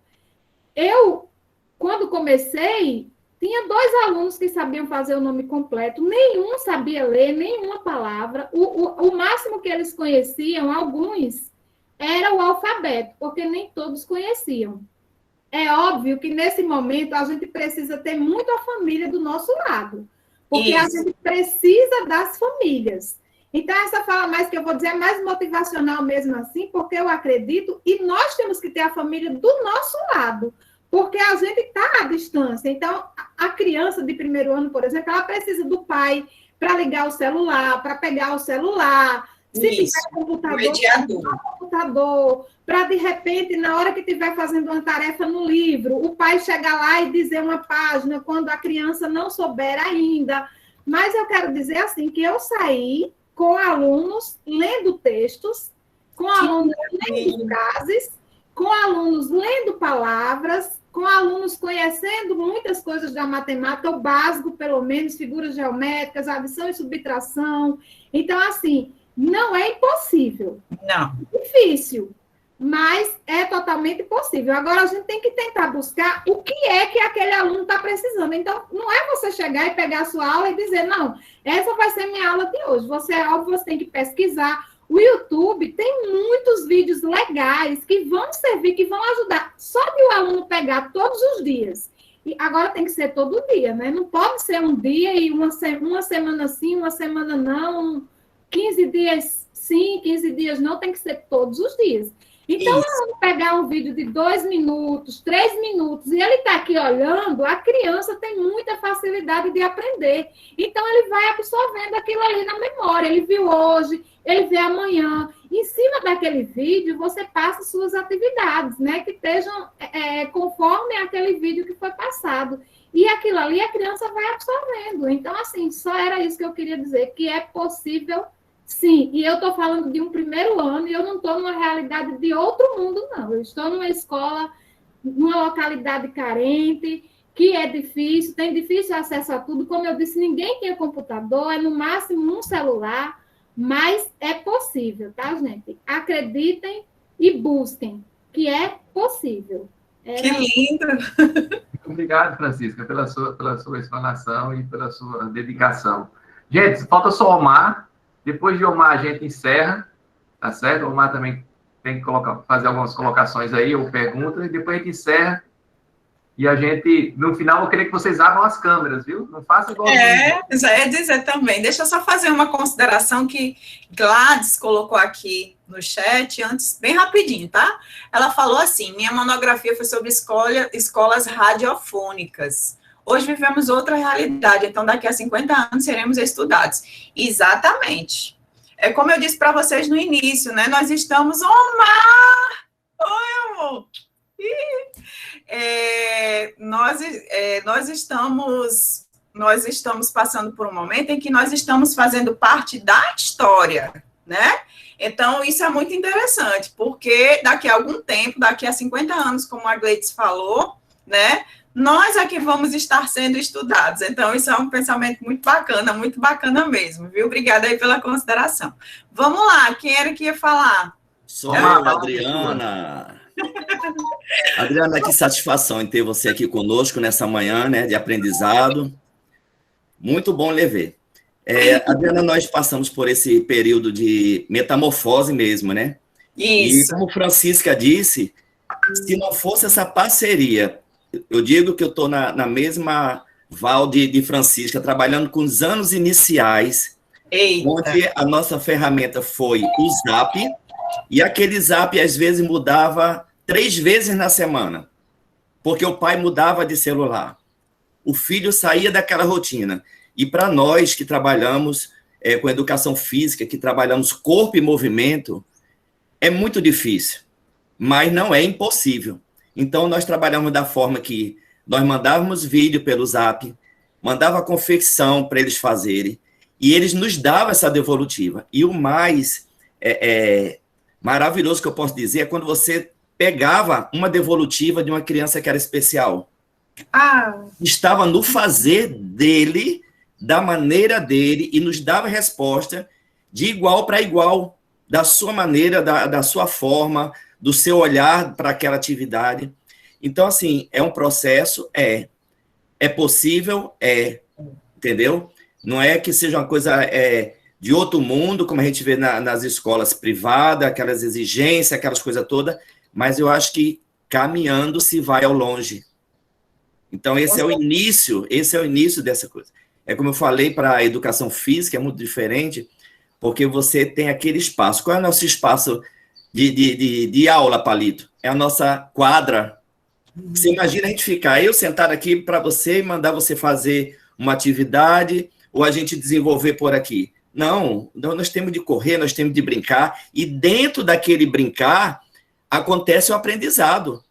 quando comecei, tinha 2 alunos que sabiam fazer o nome completo, nenhum sabia ler, nenhuma palavra. O máximo que eles conheciam, alguns, era o alfabeto, porque nem todos conheciam. É óbvio que, nesse momento, a gente precisa ter muito a família do nosso lado, porque a gente precisa das famílias. Então, essa fala mais que eu vou dizer é mais motivacional mesmo assim, porque eu acredito, e nós temos que ter a família do nosso lado, porque a gente está à distância. Então, a criança de primeiro ano, por exemplo, ela precisa do pai para ligar o celular, para pegar o celular, se tiver computador, para, de repente, na hora que estiver fazendo uma tarefa no livro, o pai chegar lá e dizer uma página quando a criança não souber ainda. Mas eu quero dizer assim, que eu saí com alunos lendo textos, com alunos lendo frases, com com alunos lendo palavras, com alunos conhecendo muitas coisas da matemática, o básico, pelo menos, figuras geométricas, adição e subtração. Então, assim, não é impossível. Não. É difícil, mas é totalmente possível. Agora, a gente tem que tentar buscar o que é que aquele aluno está precisando. Então, não é você chegar e pegar a sua aula e dizer, não, essa vai ser minha aula de hoje. Você, é óbvio, você tem que pesquisar. O YouTube tem muitos vídeos legais que vão servir, que vão ajudar. Só de o aluno pegar todos os dias. E agora tem que ser todo dia, né? Não pode ser um dia e uma semana sim, uma semana não, 15 dias sim, 15 dias não, tem que ser todos os dias. Então, o aluno pegar um vídeo de 2 minutos, 3 minutos, e ele está aqui olhando, a criança tem muita facilidade de aprender. Então, ele vai absorvendo aquilo ali na memória. Ele viu hoje, ele vê amanhã. Em cima daquele vídeo, você passa suas atividades, né? Que estejam conforme aquele vídeo que foi passado. E aquilo ali a criança vai absorvendo. Então, assim, só era isso que eu queria dizer, que é possível. Sim, e eu estou falando de um primeiro ano e eu não estou numa realidade de outro mundo, não. Eu estou numa escola, numa localidade carente, que é difícil, tem difícil acesso a tudo. Como eu disse, ninguém tem computador, é no máximo um celular, mas é possível, tá, gente? Acreditem e busquem, que é possível. Que lindo! Obrigado, Francisca, pela sua explanação e pela sua dedicação. Gente, falta só o Omar. Depois de Omar, a gente encerra, tá certo? O Omar também tem que fazer algumas colocações aí, ou perguntas, e depois a gente encerra. E a gente, no final, eu queria que vocês abram as câmeras, viu? Não faça igual... Já ia dizer também. Deixa eu só fazer uma consideração que Gladys colocou aqui no chat antes, bem rapidinho, tá? Ela falou assim, minha monografia foi sobre escolas radiofônicas. Hoje vivemos outra realidade, então daqui a 50 anos seremos estudados. Exatamente. É como eu disse para vocês no início, né? Nós estamos... Omar! Oi, amor! Nós estamos passando por um momento em que nós estamos fazendo parte da história, né? Então, isso é muito interessante, porque daqui a algum tempo, daqui a 50 anos, como a Gleides falou, né? Nós é que vamos estar sendo estudados. Então, isso é um pensamento muito bacana mesmo, viu? Obrigada aí pela consideração. Vamos lá, quem era que ia falar? Sou eu, Adriana. Adriana, que satisfação em ter você aqui conosco nessa manhã, né, de aprendizado. Muito bom lhe ver. Adriana, nós passamos por esse período de metamorfose mesmo, né? Isso. E como Francisca disse, se não fosse essa parceria, eu digo que eu estou na mesma val de Francisca, trabalhando com os anos iniciais, onde a nossa ferramenta foi o Zap, e aquele Zap, às vezes, mudava 3 vezes na semana, porque o pai mudava de celular. O filho saía daquela rotina. E para nós que trabalhamos com educação física, que trabalhamos corpo e movimento, é muito difícil, mas não é impossível. Então, nós trabalhamos da forma que nós mandávamos vídeo pelo Zap, mandava a confecção para eles fazerem, e eles nos davam essa devolutiva. E o mais maravilhoso que eu posso dizer é quando você pegava uma devolutiva de uma criança que era especial. Estava no fazer dele, da maneira dele, e nos dava resposta de igual para igual, da sua maneira, da sua forma, do seu olhar para aquela atividade. Então, assim, é um processo, é possível, entendeu? Não é que seja uma coisa de outro mundo, como a gente vê nas escolas privadas, aquelas exigências, aquelas coisas todas, mas eu acho que caminhando se vai ao longe. Então, esse é o início dessa coisa. É como eu falei, para a educação física é muito diferente, porque você tem aquele espaço. Qual é o nosso espaço de aula, Palito? É a nossa quadra. Você imagina a gente ficar, eu sentado aqui para você e mandar você fazer uma atividade, ou a gente desenvolver por aqui. Não, nós temos de correr, nós temos de brincar, e dentro daquele brincar, acontece o aprendizado.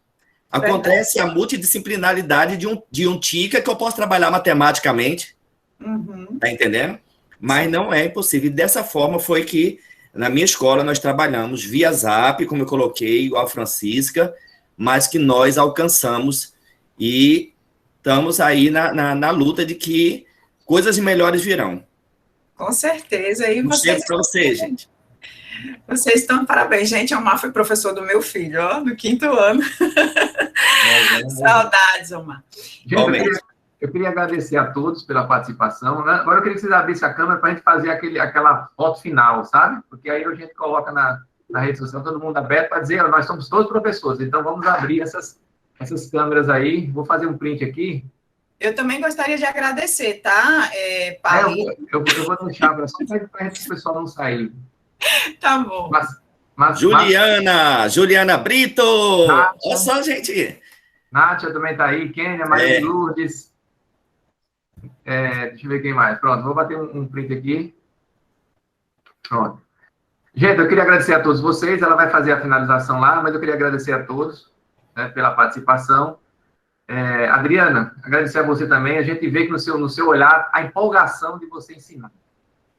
Acontece a multidisciplinaridade de um TICA que eu posso trabalhar matematicamente. Tá entendendo? Mas não é impossível. E dessa forma foi que, na minha escola, nós trabalhamos via Zap, como eu coloquei, igual a Francisca, mas que nós alcançamos e estamos aí na luta de que coisas melhores virão. Com certeza. E vocês... para vocês, gente. Vocês estão de parabéns, gente. Omar foi professor do meu filho, ó, do 5º ano. Saudades, Omar. Gente, eu queria agradecer a todos pela participação. Né? Agora eu queria que vocês abrissem a câmera para a gente fazer aquela foto final, sabe? Porque aí a gente coloca na rede social, todo mundo aberto para dizer, nós somos todos professores, então vamos abrir essas câmeras aí. Vou fazer um print aqui. Eu também gostaria de agradecer, tá, Paulo? Eu vou deixar para o pessoal não sair. Tá bom. Juliana Brito! Olha só, gente. Nátia também está aí, Kênia, Maria Lourdes. Deixa eu ver quem mais. Pronto, vou bater um print aqui. Pronto. Gente, eu queria agradecer a todos vocês. Ela vai fazer a finalização lá, mas eu queria agradecer a todos, né, pela participação. Adriana, agradecer a você também. A gente vê que no seu olhar a empolgação de você ensinar.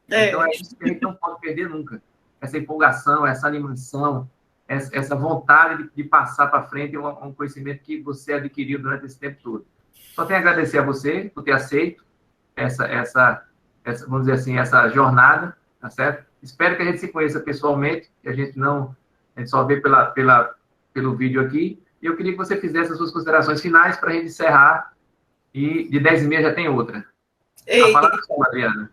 Então, é isso que a gente não pode perder nunca. Essa empolgação, essa animação, essa vontade de passar para frente um conhecimento que você adquiriu durante esse tempo todo. Só tenho a agradecer a você por ter aceito essa vamos dizer assim, essa jornada, tá certo? Espero que a gente se conheça pessoalmente, que a gente só vê pelo vídeo aqui. E eu queria que você fizesse as suas considerações finais para a gente encerrar. E de 10h30 já tem outra. A palavra é sua, Adriana.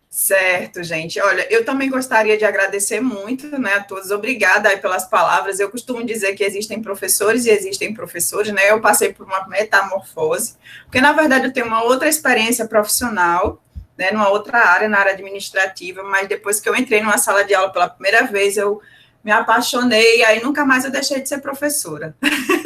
Certo, gente. Olha, eu também gostaria de agradecer muito, né, a todos. Obrigada aí pelas palavras. Eu costumo dizer que existem professores e existem professores, né? Eu passei por uma metamorfose, porque, na verdade, eu tenho uma outra experiência profissional, né, numa outra área, na área administrativa, mas depois que eu entrei numa sala de aula pela primeira vez, eu me apaixonei, e aí nunca mais eu deixei de ser professora.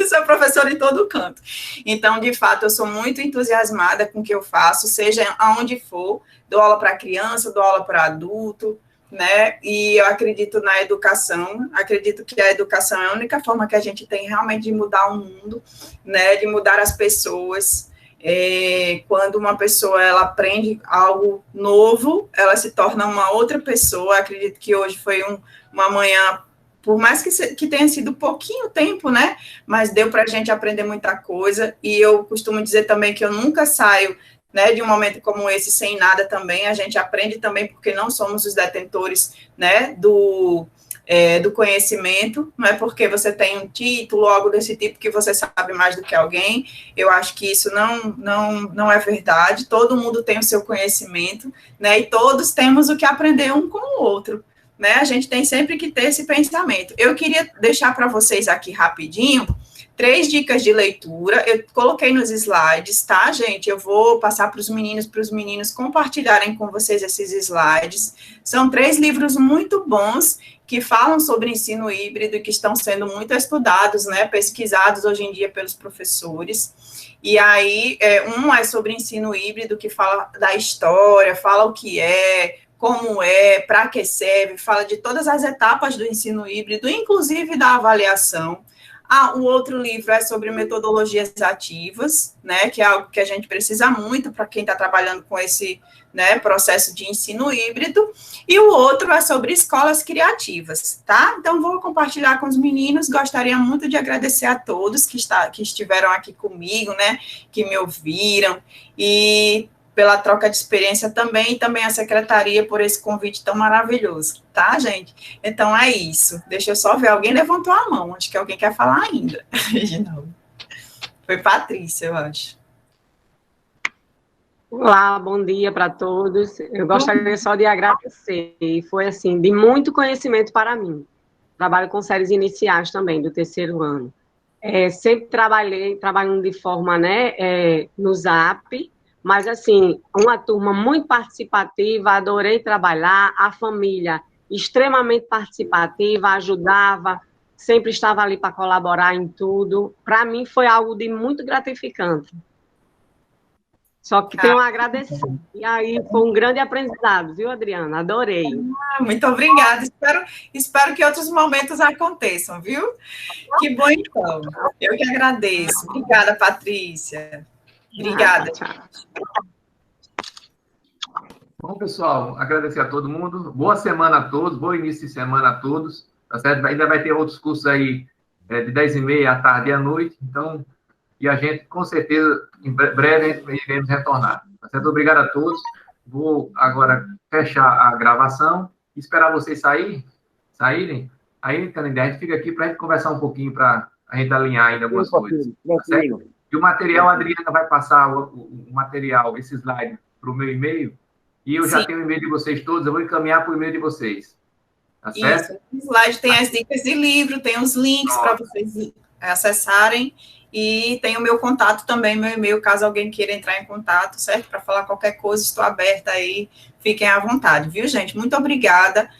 Sou professora em todo canto. Então, de fato, eu sou muito entusiasmada com o que eu faço, seja aonde for, dou aula para criança, dou aula para adulto, né? E eu acredito na educação, acredito que a educação é a única forma que a gente tem realmente de mudar o mundo, né? De mudar as pessoas. Quando uma pessoa ela aprende algo novo, ela se torna uma outra pessoa. Acredito que hoje foi uma manhã, por mais que tenha sido pouquinho tempo, né, mas deu para a gente aprender muita coisa, e eu costumo dizer também que eu nunca saio, né, de um momento como esse sem nada também. A gente aprende também porque não somos os detentores, né, do conhecimento, não é porque você tem um título, algo desse tipo, que você sabe mais do que alguém. Eu acho que isso não é verdade. Todo mundo tem o seu conhecimento, né, e todos temos o que aprender um com o outro, né? A gente tem sempre que ter esse pensamento. Eu queria deixar para vocês aqui rapidinho 3 dicas de leitura. Eu coloquei nos slides, tá, gente? Eu vou passar para os meninos compartilharem com vocês esses slides. São 3 livros muito bons que falam sobre ensino híbrido e que estão sendo muito estudados, né, pesquisados hoje em dia pelos professores. E aí, um é sobre ensino híbrido, que fala da história, fala o que é, como é, para que serve, fala de todas as etapas do ensino híbrido, inclusive da avaliação. O outro livro é sobre metodologias ativas, né, que é algo que a gente precisa muito para quem está trabalhando com esse, né, processo de ensino híbrido. E o outro é sobre escolas criativas, tá? Então, vou compartilhar com os meninos. Gostaria muito de agradecer a todos que estiveram aqui comigo, né, que me ouviram, e pela troca de experiência também, e também a secretaria por esse convite tão maravilhoso, tá, gente? Então, é isso. Deixa eu só ver, alguém levantou a mão, acho que alguém quer falar ainda. Foi Patrícia, eu acho. Olá, bom dia para todos. Eu gostaria só de agradecer, foi assim, de muito conhecimento para mim. Trabalho com séries iniciais também, do 3º ano. Sempre trabalhando de forma, né, no Zap, mas, assim, uma turma muito participativa, adorei trabalhar, a família extremamente participativa, ajudava, sempre estava ali para colaborar em tudo. Para mim, foi algo de muito gratificante. Só que tenho a agradecer. E aí, foi um grande aprendizado, viu, Adriana? Adorei. Muito obrigada. Espero que outros momentos aconteçam, viu? Que bom, então. Eu que agradeço. Obrigada, Patrícia. Obrigada. Bom, pessoal, agradecer a todo mundo. Boa semana a todos, bom início de semana a todos. Tá certo? Ainda vai ter outros cursos aí de 10h30 à tarde e à noite. Então, e a gente, com certeza, em breve, iremos retornar. Tá certo? Obrigado a todos. Vou agora fechar a gravação e esperar vocês saírem. Aí, Canindé, a gente fica aqui para a gente conversar um pouquinho, para a gente alinhar ainda algumas coisas. Tá certo? E o material, a Adriana vai passar o material, esse slide, para o meu e-mail, e eu já tenho o e-mail de vocês todos, eu vou encaminhar para o e-mail de vocês. Tá certo? Isso. O slide tem as dicas de livro, tem os links para vocês acessarem, e tem o meu contato também, meu e-mail, caso alguém queira entrar em contato, certo? Para falar qualquer coisa, estou aberta aí, fiquem à vontade, viu, gente? Muito obrigada.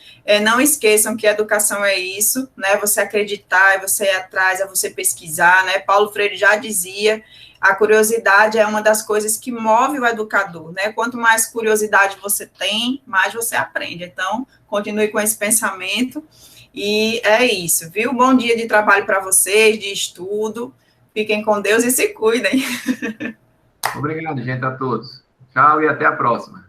Não esqueçam que educação é isso, né? Você acreditar, é você ir atrás, é você pesquisar, né? Paulo Freire já dizia, a curiosidade é uma das coisas que move o educador, né? Quanto mais curiosidade você tem, mais você aprende. Então, continue com esse pensamento, e é isso, viu? Bom dia de trabalho para vocês, de estudo. Fiquem com Deus e se cuidem. Obrigado, gente, a todos. Tchau e até a próxima.